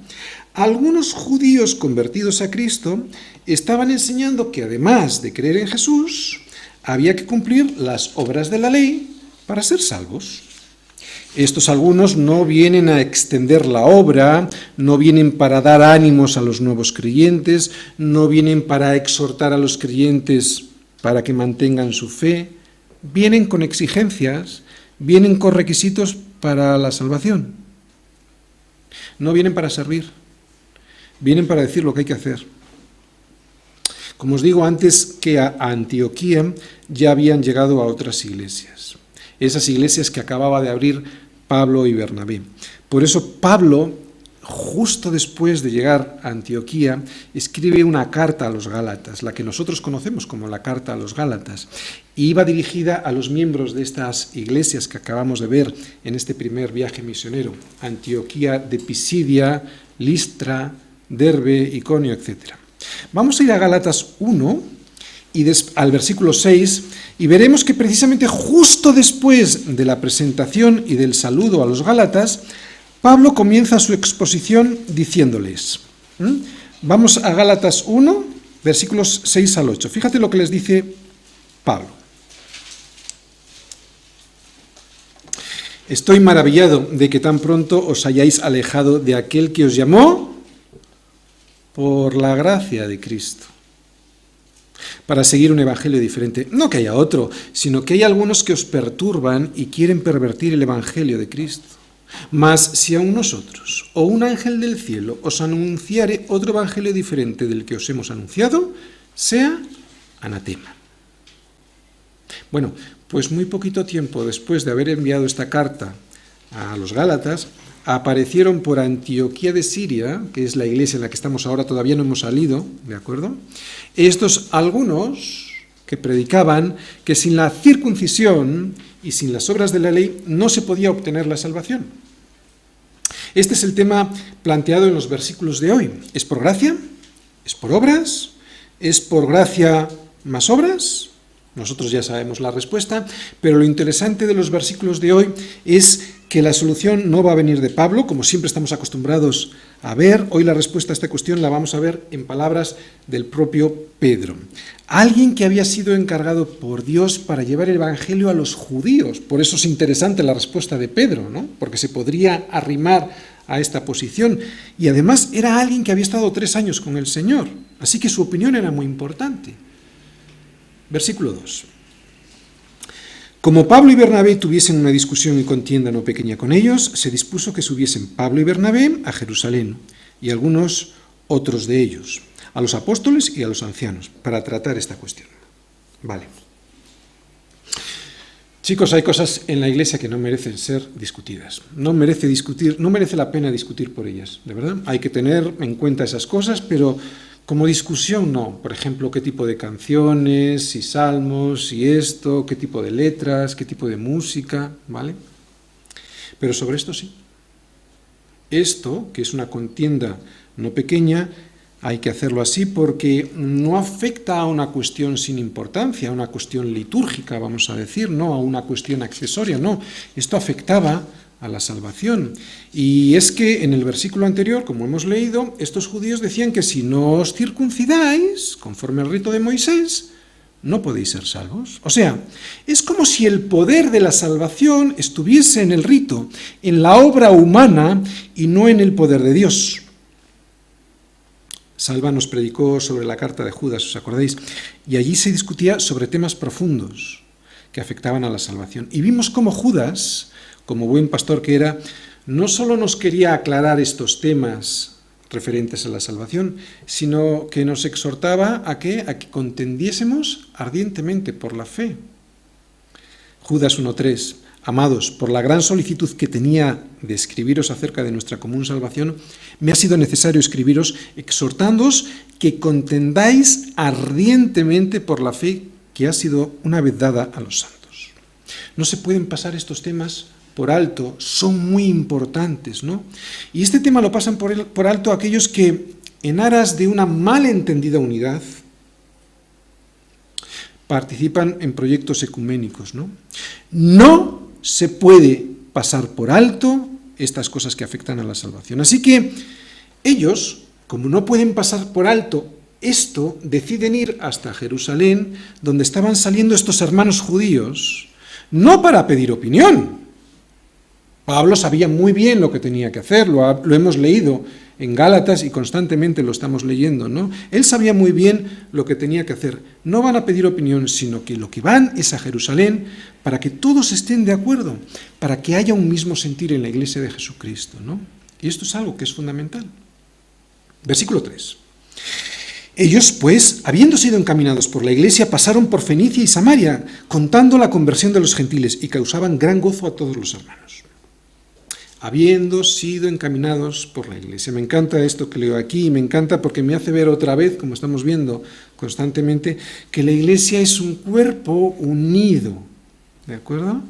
algunos judíos convertidos a Cristo estaban enseñando que además de creer en Jesús, había que cumplir las obras de la ley para ser salvos. Estos algunos no vienen a extender la obra, no vienen para dar ánimos a los nuevos creyentes, no vienen para exhortar a los creyentes para que mantengan su fe, vienen con exigencias, vienen con requisitos para la salvación. No vienen para servir, vienen para decir lo que hay que hacer. Como os digo, antes que a Antioquía ya habían llegado a otras iglesias. Esas iglesias que acababa de abrir Pablo y Bernabé. Por eso Pablo, justo después de llegar a Antioquía, escribe una carta a los Gálatas, la que nosotros conocemos como la carta a los Gálatas, y iba dirigida a los miembros de estas iglesias que acabamos de ver en este primer viaje misionero: Antioquía de Pisidia, Listra, Derbe, Iconio, etc. Vamos a ir a Gálatas 1 y al versículo 6, y veremos que precisamente justo después de la presentación y del saludo a los Gálatas, Pablo comienza su exposición diciéndoles, vamos a Gálatas 1, versículos 6 al 8. Fíjate lo que les dice Pablo. Estoy maravillado de que tan pronto os hayáis alejado de aquel que os llamó por la gracia de Cristo, para seguir un evangelio diferente. No que haya otro, sino que hay algunos que os perturban y quieren pervertir el evangelio de Cristo. Mas si aun nosotros o un ángel del cielo os anunciare otro evangelio diferente del que os hemos anunciado, sea anatema. Bueno, pues muy poquito tiempo después de haber enviado esta carta a los Gálatas, aparecieron por Antioquía de Siria, que es la iglesia en la que estamos ahora, todavía no hemos salido, ¿de acuerdo? Estos algunos que predicaban que sin la circuncisión y sin las obras de la ley no se podía obtener la salvación. Este es el tema planteado en los versículos de hoy. ¿Es por gracia? ¿Es por obras? ¿Es por gracia más obras? Nosotros ya sabemos la respuesta, pero lo interesante de los versículos de hoy es que la solución no va a venir de Pablo, como siempre estamos acostumbrados a ver. Hoy la respuesta a esta cuestión la vamos a ver en palabras del propio Pedro. Alguien que había sido encargado por Dios para llevar el evangelio a los judíos. Por eso es interesante la respuesta de Pedro, ¿no? Porque se podría arrimar a esta posición. Y además era alguien que había estado 3 años con el Señor, así que su opinión era muy importante. Versículo 2. Como Pablo y Bernabé tuviesen una discusión y contienda no pequeña con ellos, se dispuso que subiesen Pablo y Bernabé a Jerusalén, y algunos otros de ellos, a los apóstoles y a los ancianos, para tratar esta cuestión. Vale. Chicos, hay cosas en la iglesia que no merecen ser discutidas. No merece la pena discutir por ellas, de verdad. Hay que tener en cuenta esas cosas, pero como discusión no. Por ejemplo, qué tipo de canciones, si salmos, si esto, qué tipo de letras, qué tipo de música, ¿vale? Pero sobre esto sí. Esto, que es una contienda no pequeña, hay que hacerlo así porque no afecta a una cuestión sin importancia, a una cuestión litúrgica, vamos a decir, no a una cuestión accesoria, no. Esto afectaba a la salvación. Y es que en el versículo anterior, como hemos leído, estos judíos decían que si no os circuncidáis, conforme al rito de Moisés, no podéis ser salvos. O sea, es como si el poder de la salvación estuviese en el rito, en la obra humana y no en el poder de Dios. Salva nos predicó sobre la carta de Judas, ¿os acordáis? Y allí se discutía sobre temas profundos que afectaban a la salvación. Y vimos cómo Judas, como buen pastor que era, no solo nos quería aclarar estos temas referentes a la salvación, sino que nos exhortaba a que contendiésemos ardientemente por la fe. Judas 1:3. Amados, por la gran solicitud que tenía de escribiros acerca de nuestra común salvación, me ha sido necesario escribiros exhortándoos que contendáis ardientemente por la fe que ha sido una vez dada a los santos. No se pueden pasar estos temas por alto, son muy importantes, ¿no? Y este tema lo pasan por alto aquellos que, en aras de una malentendida unidad, participan en proyectos ecuménicos, ¿no? No se puede pasar por alto estas cosas que afectan a la salvación. Así que ellos, como no pueden pasar por alto esto, deciden ir hasta Jerusalén, donde estaban saliendo estos hermanos judíos, no para pedir opinión. Pablo sabía muy bien lo que tenía que hacer, lo hemos leído en Gálatas y constantemente lo estamos leyendo, ¿no? Él sabía muy bien lo que tenía que hacer. No van a pedir opinión, sino que lo que van es a Jerusalén para que todos estén de acuerdo, para que haya un mismo sentir en la iglesia de Jesucristo, ¿no? Y esto es algo que es fundamental. Versículo 3. Ellos, pues, habiendo sido encaminados por la iglesia, pasaron por Fenicia y Samaria, contando la conversión de los gentiles, y causaban gran gozo a todos los hermanos. Habiendo sido encaminados por la iglesia. Me encanta esto que leo aquí, y me encanta porque me hace ver otra vez, como estamos viendo constantemente, que la iglesia es un cuerpo unido. ¿De acuerdo?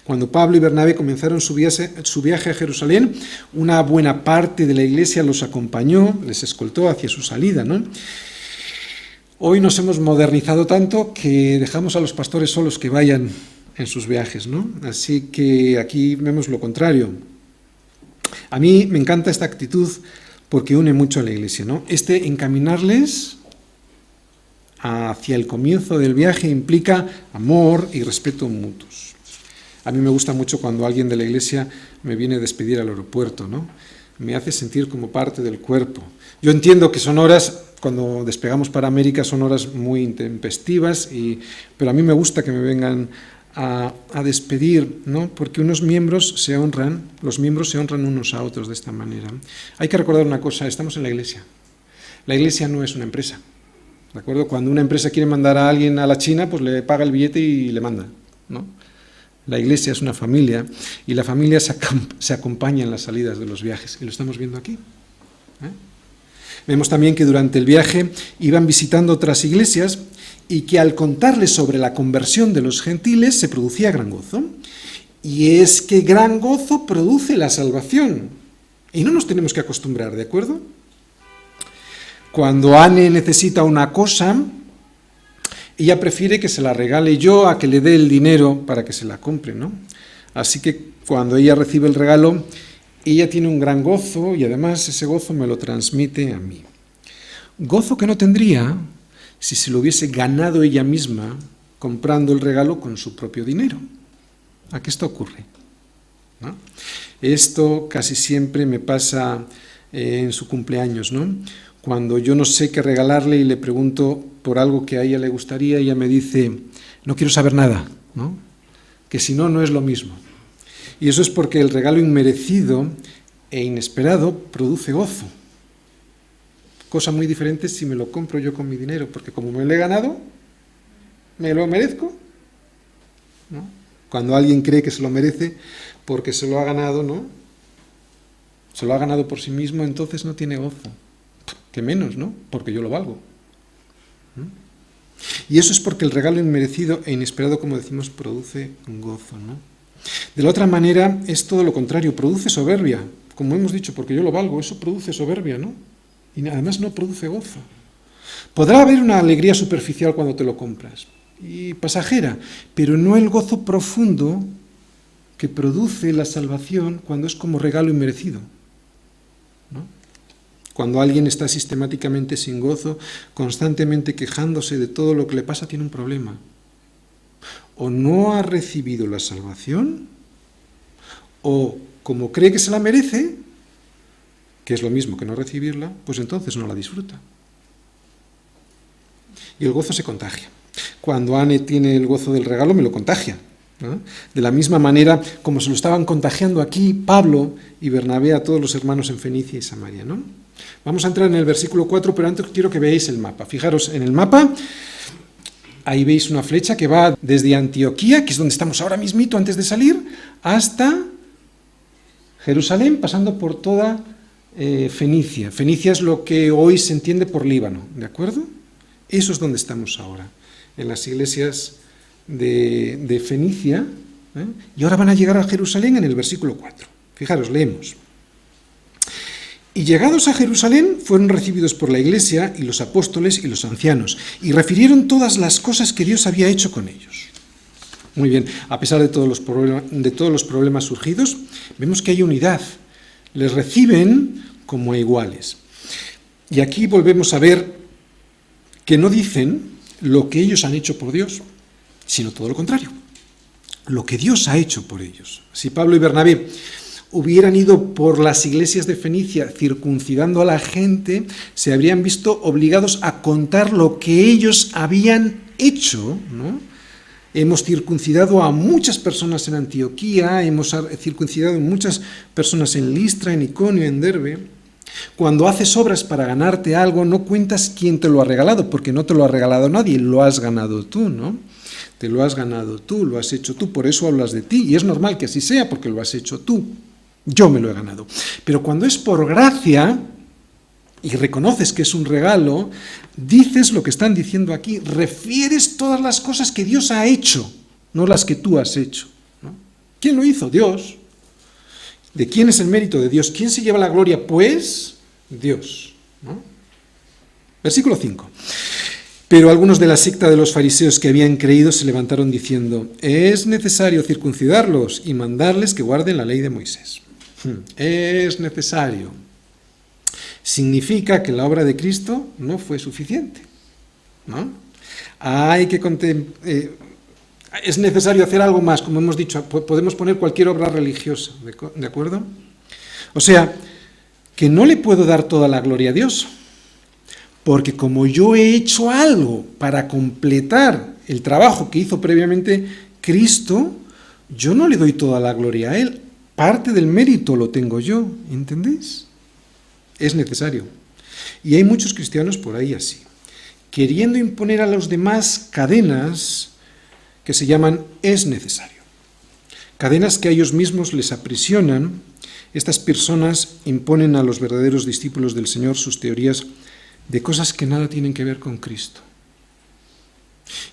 Cuando Pablo y Bernabé comenzaron su viaje a Jerusalén, una buena parte de la iglesia los acompañó, les escoltó hacia su salida, ¿no? Hoy nos hemos modernizado tanto que dejamos a los pastores solos que vayan en sus viajes, ¿no? Así que aquí vemos lo contrario. A mí me encanta esta actitud porque une mucho a la iglesia, ¿no? Encaminarles hacia el comienzo del viaje implica amor y respeto mutuos. A mí me gusta mucho cuando alguien de la iglesia me viene a despedir al aeropuerto, ¿no? Me hace sentir como parte del cuerpo. Yo entiendo que son horas, cuando despegamos para América, son horas muy intempestivas, pero a mí me gusta que me vengan a despedir, ¿no? Porque los miembros se honran unos a otros de esta manera. Hay que recordar una cosa, estamos en la iglesia. La iglesia no es una empresa, ¿de acuerdo? Cuando una empresa quiere mandar a alguien a la China, pues le paga el billete y le manda, ¿no? La iglesia es una familia y la familia se acompaña en las salidas de los viajes, y lo estamos viendo aquí. Vemos también que durante el viaje iban visitando otras iglesias y que al contarles sobre la conversión de los gentiles se producía gran gozo. Y es que gran gozo produce la salvación. Y no nos tenemos que acostumbrar, ¿de acuerdo? Cuando Anne necesita una cosa, ella prefiere que se la regale yo a que le dé el dinero para que se la compre, ¿no? Así que cuando ella recibe el regalo, ella tiene un gran gozo y además ese gozo me lo transmite a mí. Gozo que no tendría si se lo hubiese ganado ella misma comprando el regalo con su propio dinero. ¿A qué esto ocurre? ¿No? Esto casi siempre me pasa en su cumpleaños, ¿no? Cuando yo no sé qué regalarle y le pregunto por algo que a ella le gustaría, ella me dice, no quiero saber nada, ¿no? Que si no, no es lo mismo. Y eso es porque el regalo inmerecido e inesperado produce gozo. Cosa muy diferente si me lo compro yo con mi dinero, porque como me lo he ganado, me lo merezco, ¿no? Cuando alguien cree que se lo merece porque se lo ha ganado, ¿no? Se lo ha ganado por sí mismo, entonces no tiene gozo. Que menos, ¿no? Porque yo lo valgo. Y eso es porque el regalo inmerecido e inesperado, como decimos, produce un gozo, ¿no? De la otra manera, es todo lo contrario, produce soberbia. Como hemos dicho, porque yo lo valgo, eso produce soberbia, ¿no? Y además no produce gozo. Podrá haber una alegría superficial cuando te lo compras, y pasajera, pero no el gozo profundo que produce la salvación cuando es como regalo inmerecido, ¿no? Cuando alguien está sistemáticamente sin gozo, constantemente quejándose de todo lo que le pasa, tiene un problema. O no ha recibido la salvación, o como cree que se la merece, que es lo mismo que no recibirla, pues entonces no la disfruta. Y el gozo se contagia. Cuando Anne tiene el gozo del regalo, me lo contagia, ¿no? De la misma manera como se lo estaban contagiando aquí Pablo y Bernabé a todos los hermanos en Fenicia y Samaria, ¿no? Vamos a entrar en el versículo 4, pero antes quiero que veáis el mapa. Fijaros en el mapa, ahí veis una flecha que va desde Antioquía, que es donde estamos ahora mismito antes de salir, hasta Jerusalén, pasando por toda Fenicia. Fenicia es lo que hoy se entiende por Líbano, ¿de acuerdo? Eso es donde estamos ahora, en las iglesias de Fenicia, y ahora van a llegar a Jerusalén en el versículo 4. Fijaros, leemos. Y llegados a Jerusalén, fueron recibidos por la iglesia y los apóstoles y los ancianos, y refirieron todas las cosas que Dios había hecho con ellos. Muy bien, a pesar de todos los problemas surgidos, vemos que hay unidad. Les reciben como a iguales. Y aquí volvemos a ver que no dicen lo que ellos han hecho por Dios, sino todo lo contrario, lo que Dios ha hecho por ellos. Si Pablo y Bernabé hubieran ido por las iglesias de Fenicia circuncidando a la gente, se habrían visto obligados a contar lo que ellos habían hecho, ¿no? Hemos circuncidado a muchas personas en Antioquía, hemos circuncidado a muchas personas en Listra, en Iconio, en Derbe. Cuando haces obras para ganarte algo, no cuentas quién te lo ha regalado, porque no te lo ha regalado nadie, lo has ganado tú, ¿no? Te lo has ganado tú, lo has hecho tú, por eso hablas de ti, y es normal que así sea, porque lo has hecho tú. Yo me lo he ganado. Pero cuando es por gracia, y reconoces que es un regalo, dices lo que están diciendo aquí, refieres todas las cosas que Dios ha hecho, no las que tú has hecho, ¿no? ¿Quién lo hizo? Dios. ¿De quién es el mérito? De Dios. ¿Quién se lleva la gloria? Pues Dios, ¿no? Versículo 5. Pero algunos de la secta de los fariseos que habían creído se levantaron diciendo, es necesario circuncidarlos y mandarles que guarden la ley de Moisés. Es necesario. Significa que la obra de Cristo no fue suficiente, ¿no? Hay que es necesario hacer algo más, como hemos dicho, podemos poner cualquier obra religiosa, ¿de acuerdo? O sea, que no le puedo dar toda la gloria a Dios, porque como yo he hecho algo para completar el trabajo que hizo previamente Cristo, yo no le doy toda la gloria a Él, parte del mérito lo tengo yo, ¿entendéis? Es necesario. Y hay muchos cristianos por ahí así, queriendo imponer a los demás cadenas que se llaman es necesario. Cadenas que a ellos mismos les aprisionan. Estas personas imponen a los verdaderos discípulos del Señor sus teorías de cosas que nada tienen que ver con Cristo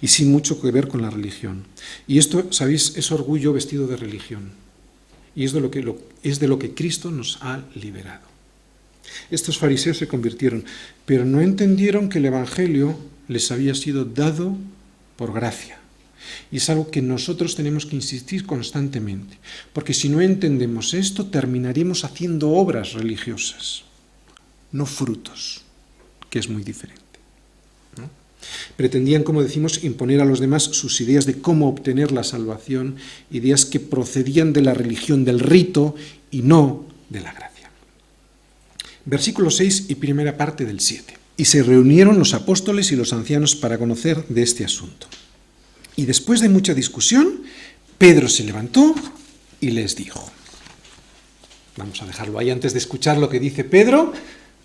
y sin mucho que ver con la religión. Y esto, ¿sabéis?, es orgullo vestido de religión. Y es de lo que Cristo nos ha liberado. Estos fariseos se convirtieron, pero no entendieron que el Evangelio les había sido dado por gracia. Y es algo que nosotros tenemos que insistir constantemente, porque si no entendemos esto, terminaríamos haciendo obras religiosas, no frutos, que es muy diferente, ¿no? Pretendían, como decimos, imponer a los demás sus ideas de cómo obtener la salvación, ideas que procedían de la religión, del rito, y no de la gracia. Versículo 6 y primera parte del 7. Y se reunieron los apóstoles y los ancianos para conocer de este asunto. Y después de mucha discusión, Pedro se levantó y les dijo. Vamos a dejarlo ahí antes de escuchar lo que dice Pedro.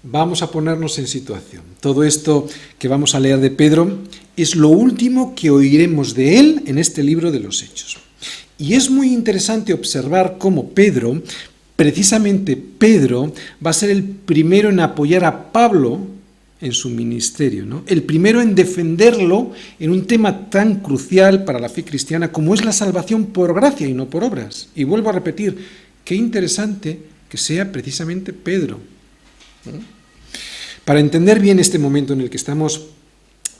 Vamos a ponernos en situación. Todo esto que vamos a leer de Pedro es lo último que oiremos de él en este libro de los Hechos. Y es muy interesante observar cómo Pedro, precisamente Pedro, va a ser el primero en apoyar a Pablo en su ministerio, ¿no? El primero en defenderlo en un tema tan crucial para la fe cristiana como es la salvación por gracia y no por obras. Y vuelvo a repetir, qué interesante que sea precisamente Pedro, ¿no? Para entender bien este momento en el que estamos,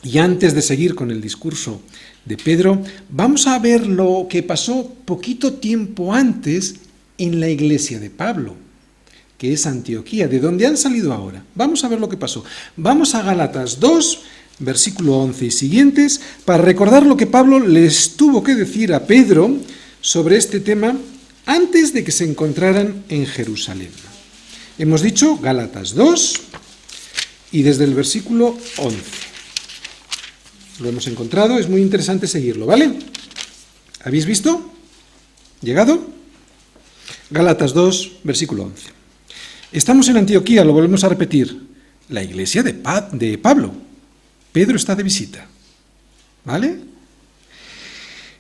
y antes de seguir con el discurso de Pedro, vamos a ver lo que pasó poquito tiempo antes en la iglesia de Pablo, que es Antioquía, de donde han salido ahora. Vamos a ver lo que pasó. Vamos a Gálatas 2, versículo 11 y siguientes, para recordar lo que Pablo les tuvo que decir a Pedro sobre este tema antes de que se encontraran en Jerusalén. Hemos dicho Gálatas 2 y desde el versículo 11. Lo hemos encontrado, es muy interesante seguirlo, ¿vale? ¿Habéis visto? ¿Llegado? Gálatas 2, versículo 11. Estamos en Antioquía, lo volvemos a repetir, la iglesia de Pablo. Pedro está de visita, ¿vale?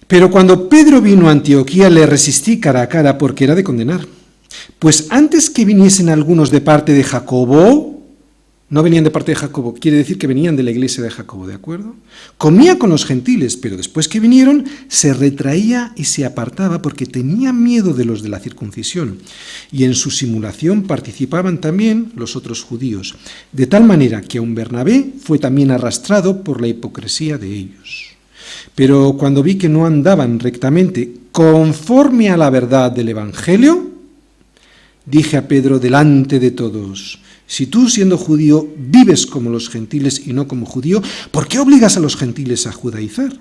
Pero cuando Pedro vino a Antioquía le resistí cara a cara porque era de condenar. Pues antes que viniesen algunos de parte de Jacobo, No venían de parte de Jacobo, quiere decir que venían de la iglesia de Jacobo, ¿de acuerdo? Comía con los gentiles, pero después que vinieron se retraía y se apartaba porque tenía miedo de los de la circuncisión. Y en su simulación participaban también los otros judíos, de tal manera que aun Bernabé fue también arrastrado por la hipocresía de ellos. Pero cuando vi que no andaban rectamente conforme a la verdad del Evangelio, dije a Pedro delante de todos: si tú, siendo judío, vives como los gentiles y no como judío, ¿por qué obligas a los gentiles a judaizar?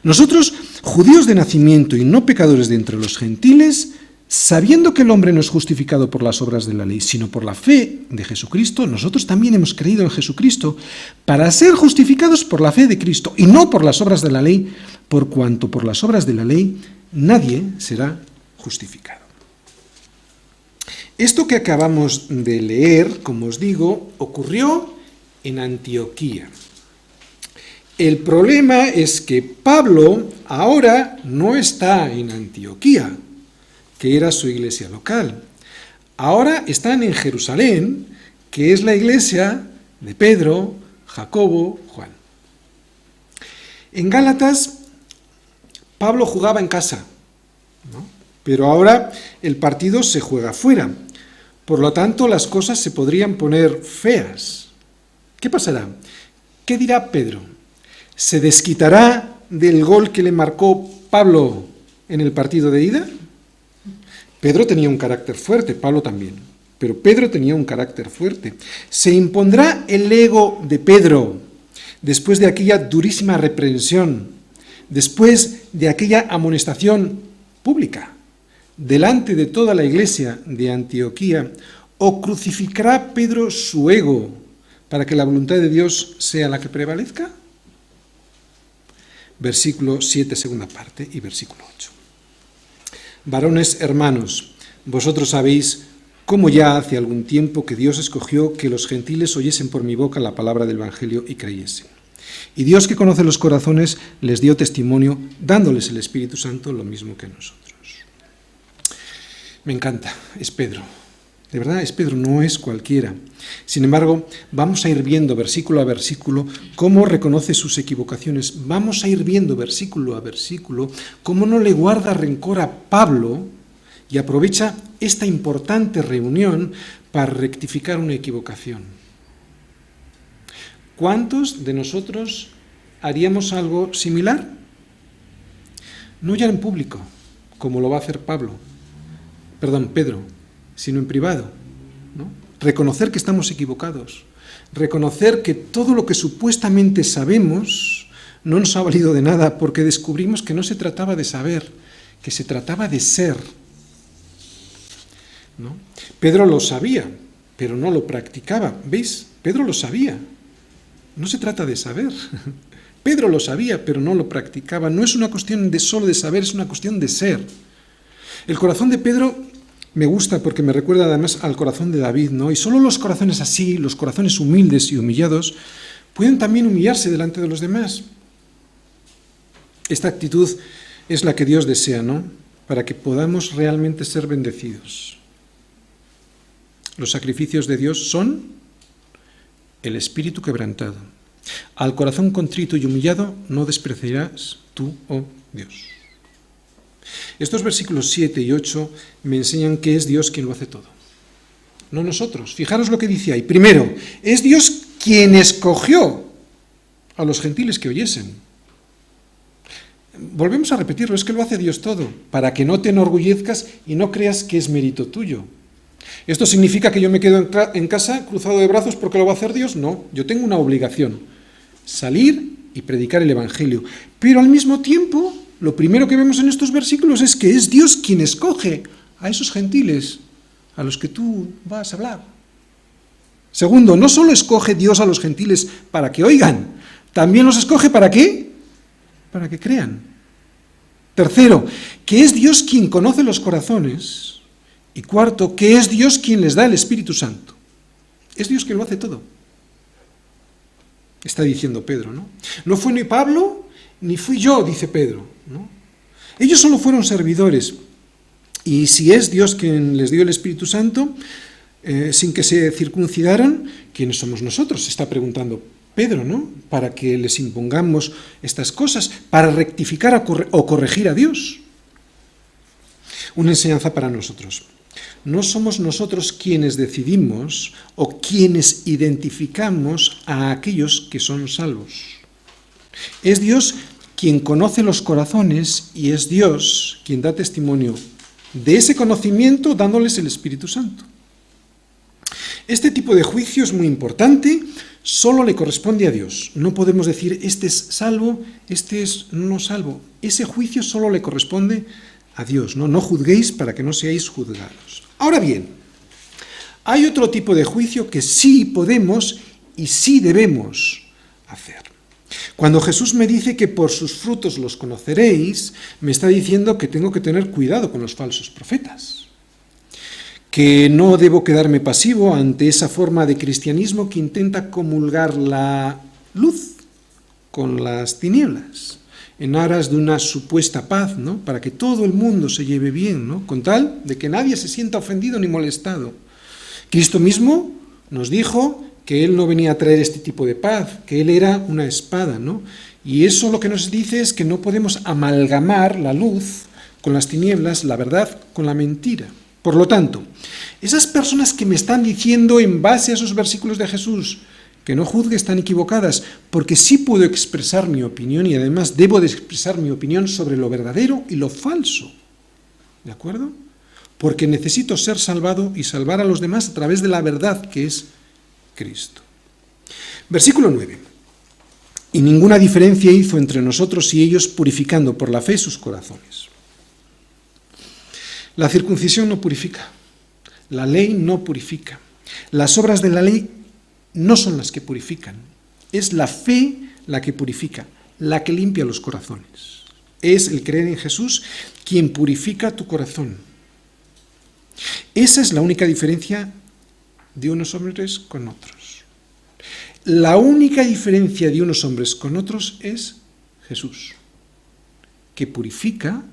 Nosotros, judíos de nacimiento y no pecadores de entre los gentiles, sabiendo que el hombre no es justificado por las obras de la ley, sino por la fe de Jesucristo, nosotros también hemos creído en Jesucristo para ser justificados por la fe de Cristo y no por las obras de la ley, por cuanto por las obras de la ley nadie será justificado. Esto que acabamos de leer, como os digo, ocurrió en Antioquía. El problema es que Pablo ahora no está en Antioquía, que era su iglesia local. Ahora están en Jerusalén, que es la iglesia de Pedro, Jacobo, Juan. En Gálatas, Pablo jugaba en casa, ¿no? Pero ahora el partido se juega fuera. Por lo tanto, las cosas se podrían poner feas. ¿Qué pasará? ¿Qué dirá Pedro? ¿Se desquitará del gol que le marcó Pablo en el partido de ida? Pedro tenía un carácter fuerte, Pablo también, pero Pedro tenía un carácter fuerte. ¿Se impondrá el ego de Pedro después de aquella durísima reprensión, después de aquella amonestación pública, delante de toda la iglesia de Antioquía, o crucificará Pedro su ego para que la voluntad de Dios sea la que prevalezca? Versículo 7, segunda parte, y versículo 8. Varones hermanos, vosotros sabéis cómo ya hace algún tiempo que Dios escogió que los gentiles oyesen por mi boca la palabra del Evangelio y creyesen. Y Dios, que conoce los corazones, les dio testimonio, dándoles el Espíritu Santo lo mismo que a nosotros. Me encanta, es Pedro. De verdad, es Pedro, no es cualquiera. Sin embargo, vamos a ir viendo versículo a versículo cómo reconoce sus equivocaciones. Vamos a ir viendo versículo a versículo cómo no le guarda rencor a Pablo y aprovecha esta importante reunión para rectificar una equivocación. ¿Cuántos de nosotros haríamos algo similar? No ya en público, como lo va a hacer Pedro, sino en privado, ¿no? Reconocer que estamos equivocados, reconocer que todo lo que supuestamente sabemos no nos ha valido de nada, porque descubrimos que no se trataba de saber, que se trataba de ser, ¿no? Pedro lo sabía, pero no lo practicaba. ¿Veis? Pedro lo sabía. No se trata de saber. Pedro lo sabía, pero no lo practicaba. No es una cuestión de solo de saber, es una cuestión de ser. El corazón de Pedro me gusta porque me recuerda además al corazón de David, ¿no? Y solo los corazones así, los corazones humildes y humillados, pueden también humillarse delante de los demás. Esta actitud es la que Dios desea, ¿no? Para que podamos realmente ser bendecidos. Los sacrificios de Dios son el espíritu quebrantado. Al corazón contrito y humillado no despreciarás tú, oh Dios. Estos versículos 7 y 8 me enseñan que es Dios quien lo hace todo, no nosotros. Fijaros lo que dice ahí. Primero, es Dios quien escogió a los gentiles que oyesen. Volvemos a repetirlo, es que lo hace Dios todo, para que no te enorgullezcas y no creas que es mérito tuyo. ¿Esto significa que yo me quedo en casa cruzado de brazos porque lo va a hacer Dios? No, yo tengo una obligación, salir y predicar el Evangelio. Pero al mismo tiempo, lo primero que vemos en estos versículos es que es Dios quien escoge a esos gentiles a los que tú vas a hablar. Segundo, no solo escoge Dios a los gentiles para que oigan, también los escoge ¿para qué? Para que crean. Tercero, que es Dios quien conoce los corazones. Y cuarto, que es Dios quien les da el Espíritu Santo. Es Dios quien lo hace todo. Está diciendo Pedro, ¿no? No fue ni Pablo, ni fui yo, dice Pedro, ¿no? Ellos solo fueron servidores. Y si es Dios quien les dio el Espíritu Santo, sin que se circuncidaran, ¿quiénes somos nosotros?, se está preguntando Pedro, ¿no?, para que les impongamos estas cosas, para rectificar o corregir a Dios. Una enseñanza para nosotros. No somos nosotros quienes decidimos o quienes identificamos a aquellos que son salvos. Es Dios quien conoce los corazones y es Dios quien da testimonio de ese conocimiento dándoles el Espíritu Santo. Este tipo de juicio es muy importante, solo le corresponde a Dios. No podemos decir, este es salvo, este es no salvo. Ese juicio solo le corresponde a Dios, ¿no? No juzguéis para que no seáis juzgados. Ahora bien, hay otro tipo de juicio que sí podemos y sí debemos hacer. Cuando Jesús me dice que por sus frutos los conoceréis, me está diciendo que tengo que tener cuidado con los falsos profetas, que no debo quedarme pasivo ante esa forma de cristianismo que intenta comulgar la luz con las tinieblas, en aras de una supuesta paz, ¿no?, para que todo el mundo se lleve bien, ¿no?, con tal de que nadie se sienta ofendido ni molestado. Cristo mismo nos dijo que Él no venía a traer este tipo de paz, que Él era una espada, ¿no? Y eso lo que nos dice es que no podemos amalgamar la luz con las tinieblas, la verdad con la mentira. Por lo tanto, esas personas que me están diciendo en base a esos versículos de Jesús que no juzgue están equivocadas, porque sí puedo expresar mi opinión y además debo de expresar mi opinión sobre lo verdadero y lo falso. ¿De acuerdo? Porque necesito ser salvado y salvar a los demás a través de la verdad que es Cristo. Versículo 9. Y ninguna diferencia hizo entre nosotros y ellos, purificando por la fe sus corazones. La circuncisión no purifica. La ley no purifica. Las obras de la ley no son las que purifican. Es la fe la que purifica, la que limpia los corazones. Es el creer en Jesús quien purifica tu corazón. Esa es la única diferencia de unos hombres con otros. La única diferencia de unos hombres con otros es Jesús, que purifica,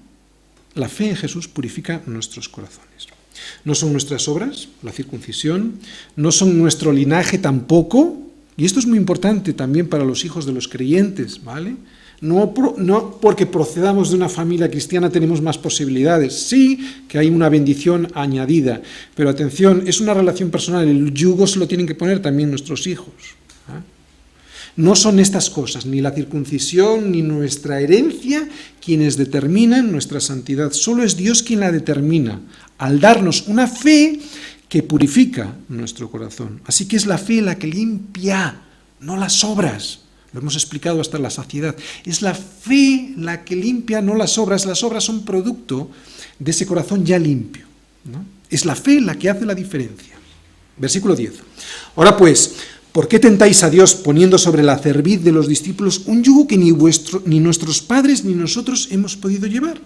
la fe en Jesús purifica nuestros corazones. No son nuestras obras, la circuncisión, no son nuestro linaje tampoco, y esto es muy importante también para los hijos de los creyentes, ¿vale? No porque procedamos de una familia cristiana tenemos más posibilidades, sí que hay una bendición añadida, pero atención, es una relación personal, el yugo se lo tienen que poner también nuestros hijos. No son estas cosas, ni la circuncisión, ni nuestra herencia, quienes determinan nuestra santidad. Solo es Dios quien la determina, al darnos una fe que purifica nuestro corazón. Así que es la fe la que limpia, no las obras. Lo hemos explicado hasta la saciedad. Es la fe la que limpia, no las obras. Las obras son producto de ese corazón ya limpio, ¿no? Es la fe la que hace la diferencia. Versículo 10. Ahora pues, ¿por qué tentáis a Dios poniendo sobre la cerviz de los discípulos un yugo que ni nuestros padres ni nosotros hemos podido llevar?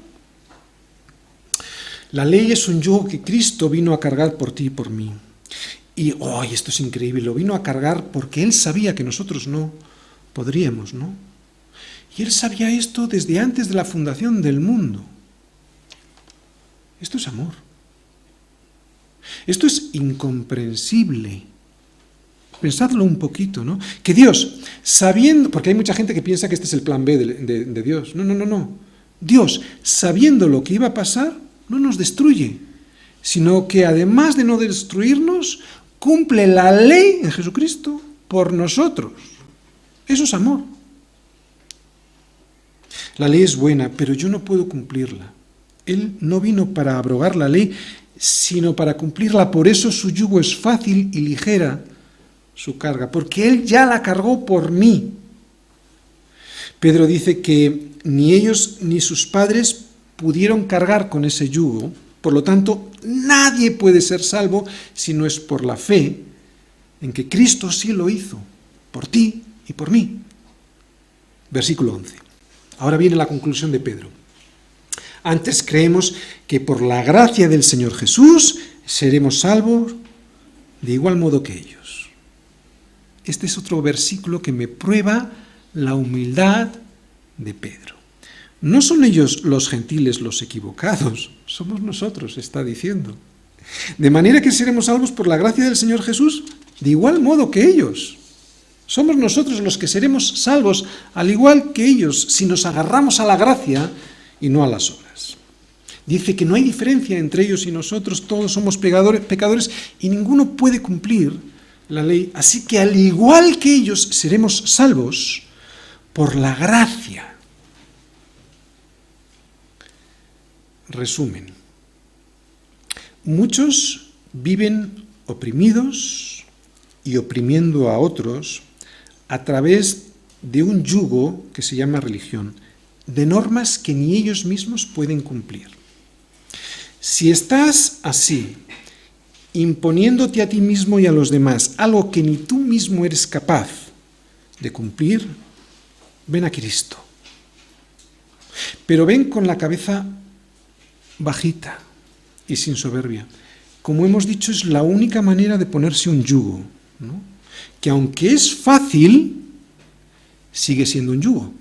La ley es un yugo que Cristo vino a cargar por ti y por mí. Y, esto es increíble, lo vino a cargar porque Él sabía que nosotros no podríamos, ¿no? Y Él sabía esto desde antes de la fundación del mundo. Esto es amor. Esto es incomprensible. Pensadlo un poquito, ¿no? Que Dios, sabiendo, porque hay mucha gente que piensa que este es el plan B de Dios. No. Dios, sabiendo lo que iba a pasar, no nos destruye, sino que además de no destruirnos, cumple la ley en Jesucristo por nosotros. Eso es amor. La ley es buena, pero yo no puedo cumplirla. Él no vino para abrogar la ley, sino para cumplirla. Por eso su yugo es fácil y ligera su carga, porque Él ya la cargó por mí. Pedro dice que ni ellos ni sus padres pudieron cargar con ese yugo, por lo tanto, nadie puede ser salvo si no es por la fe en que Cristo sí lo hizo, por ti y por mí. Versículo 11. Ahora viene la conclusión de Pedro. Antes creemos que por la gracia del Señor Jesús seremos salvos de igual modo que ellos. Este es otro versículo que me prueba la humildad de Pedro. No son ellos los gentiles los equivocados, somos nosotros, está diciendo. De manera que seremos salvos por la gracia del Señor Jesús, de igual modo que ellos. Somos nosotros los que seremos salvos, al igual que ellos, si nos agarramos a la gracia y no a las obras. Dice que no hay diferencia entre ellos y nosotros, todos somos pecadores y ninguno puede cumplir la ley. Así que al igual que ellos seremos salvos por la gracia. Resumen. Muchos viven oprimidos y oprimiendo a otros a través de un yugo que se llama religión, de normas que ni ellos mismos pueden cumplir. Si estás así, imponiéndote a ti mismo y a los demás algo que ni tú mismo eres capaz de cumplir, ven a Cristo. Pero ven con la cabeza bajita y sin soberbia. Como hemos dicho, es la única manera de ponerse un yugo, ¿no? Que aunque es fácil, sigue siendo un yugo.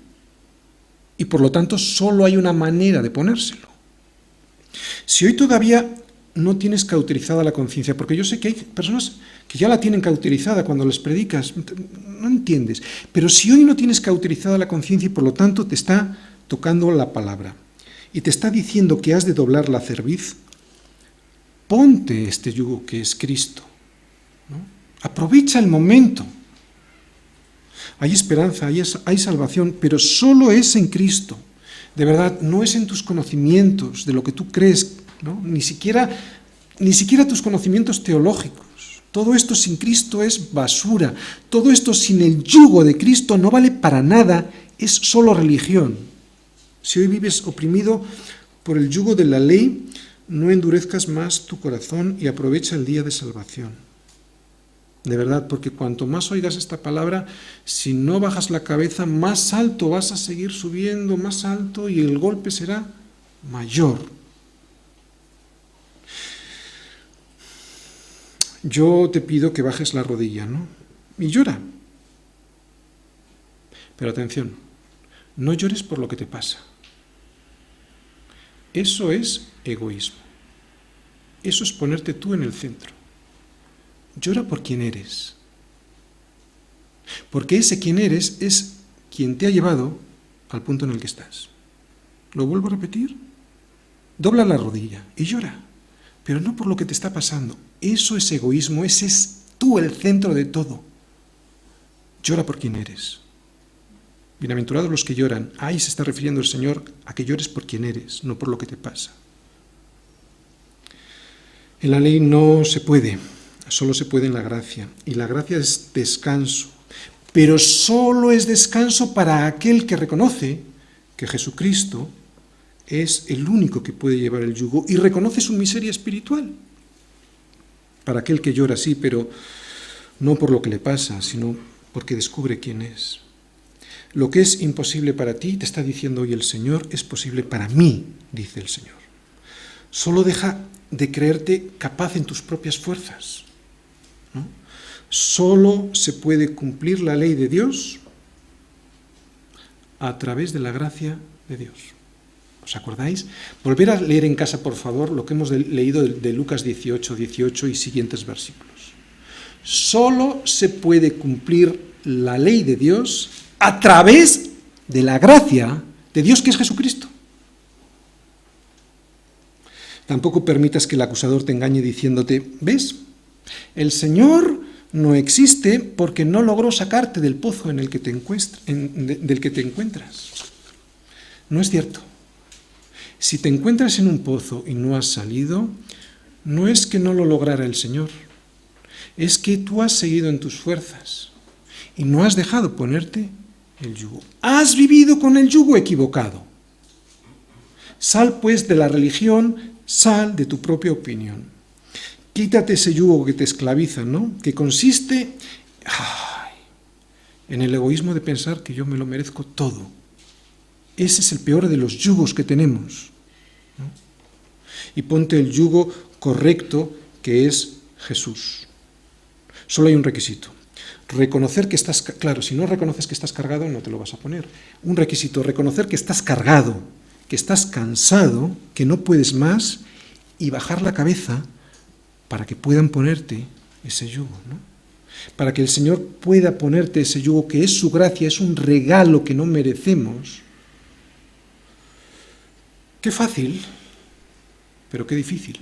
Y por lo tanto, solo hay una manera de ponérselo. Si hoy todavía no tienes cauterizada la conciencia, porque yo sé que hay personas que ya la tienen cauterizada cuando les predicas, no entiendes, pero si hoy no tienes cauterizada la conciencia y por lo tanto te está tocando la palabra y te está diciendo que has de doblar la cerviz, ponte este yugo que es Cristo, ¿no? Aprovecha el momento. Hay esperanza, hay salvación, pero solo es en Cristo. De verdad, no es en tus conocimientos, de lo que tú crees, ¿no? Ni siquiera tus conocimientos teológicos. Todo esto sin Cristo es basura. Todo esto sin el yugo de Cristo no vale para nada, es solo religión. Si hoy vives oprimido por el yugo de la ley, no endurezcas más tu corazón y aprovecha el día de salvación. De verdad, porque cuanto más oigas esta palabra, si no bajas la cabeza, más alto vas a seguir subiendo, más alto, y el golpe será mayor. Yo te pido que bajes la rodilla, ¿no? Y llora. Pero atención, no llores por lo que te pasa. Eso es egoísmo. Eso es ponerte tú en el centro. Llora por quien eres. Porque ese quien eres es quien te ha llevado al punto en el que estás. ¿Lo vuelvo a repetir? Dobla la rodilla y llora. Pero no por lo que te está pasando. Eso es egoísmo. Ese es tú el centro de todo. Llora por quien eres. Bienaventurados los que lloran. Ahí se está refiriendo el Señor a que llores por quien eres, no por lo que te pasa. En la ley no se puede. Solo se puede en la gracia, y la gracia es descanso, pero solo es descanso para aquel que reconoce que Jesucristo es el único que puede llevar el yugo y reconoce su miseria espiritual. Para aquel que llora, sí, pero no por lo que le pasa, sino porque descubre quién es. Lo que es imposible para ti, te está diciendo hoy el Señor, es posible para mí, dice el Señor. Solo deja de creerte capaz en tus propias fuerzas, ¿no? Solo se puede cumplir la ley de Dios a través de la gracia de Dios. ¿Os acordáis? Volver a leer en casa, por favor, lo que hemos leído de Lucas 18 y siguientes versículos. Solo se puede cumplir la ley de Dios a través de la gracia de Dios, que es Jesucristo. Tampoco permitas que el acusador te engañe diciéndote, ¿ves? El Señor no existe porque no logró sacarte del pozo en el que del que te encuentras. No es cierto. Si te encuentras en un pozo y no has salido, no es que no lo lograra el Señor, es que tú has seguido en tus fuerzas y no has dejado ponerte el yugo. Has vivido con el yugo equivocado. Sal pues de la religión, sal de tu propia opinión. Quítate ese yugo que te esclaviza, ¿no? Que consiste en el egoísmo de pensar que yo me lo merezco todo. Ese es el peor de los yugos que tenemos, ¿no? Y ponte el yugo correcto, que es Jesús. Solo hay un requisito. Reconocer que estás... Claro, si no reconoces que estás cargado, no te lo vas a poner. Un requisito, reconocer que estás cargado, que estás cansado, que no puedes más, y bajar la cabeza para que puedan ponerte ese yugo, ¿no? Para que el Señor pueda ponerte ese yugo que es su gracia, es un regalo que no merecemos. Qué fácil, pero qué difícil.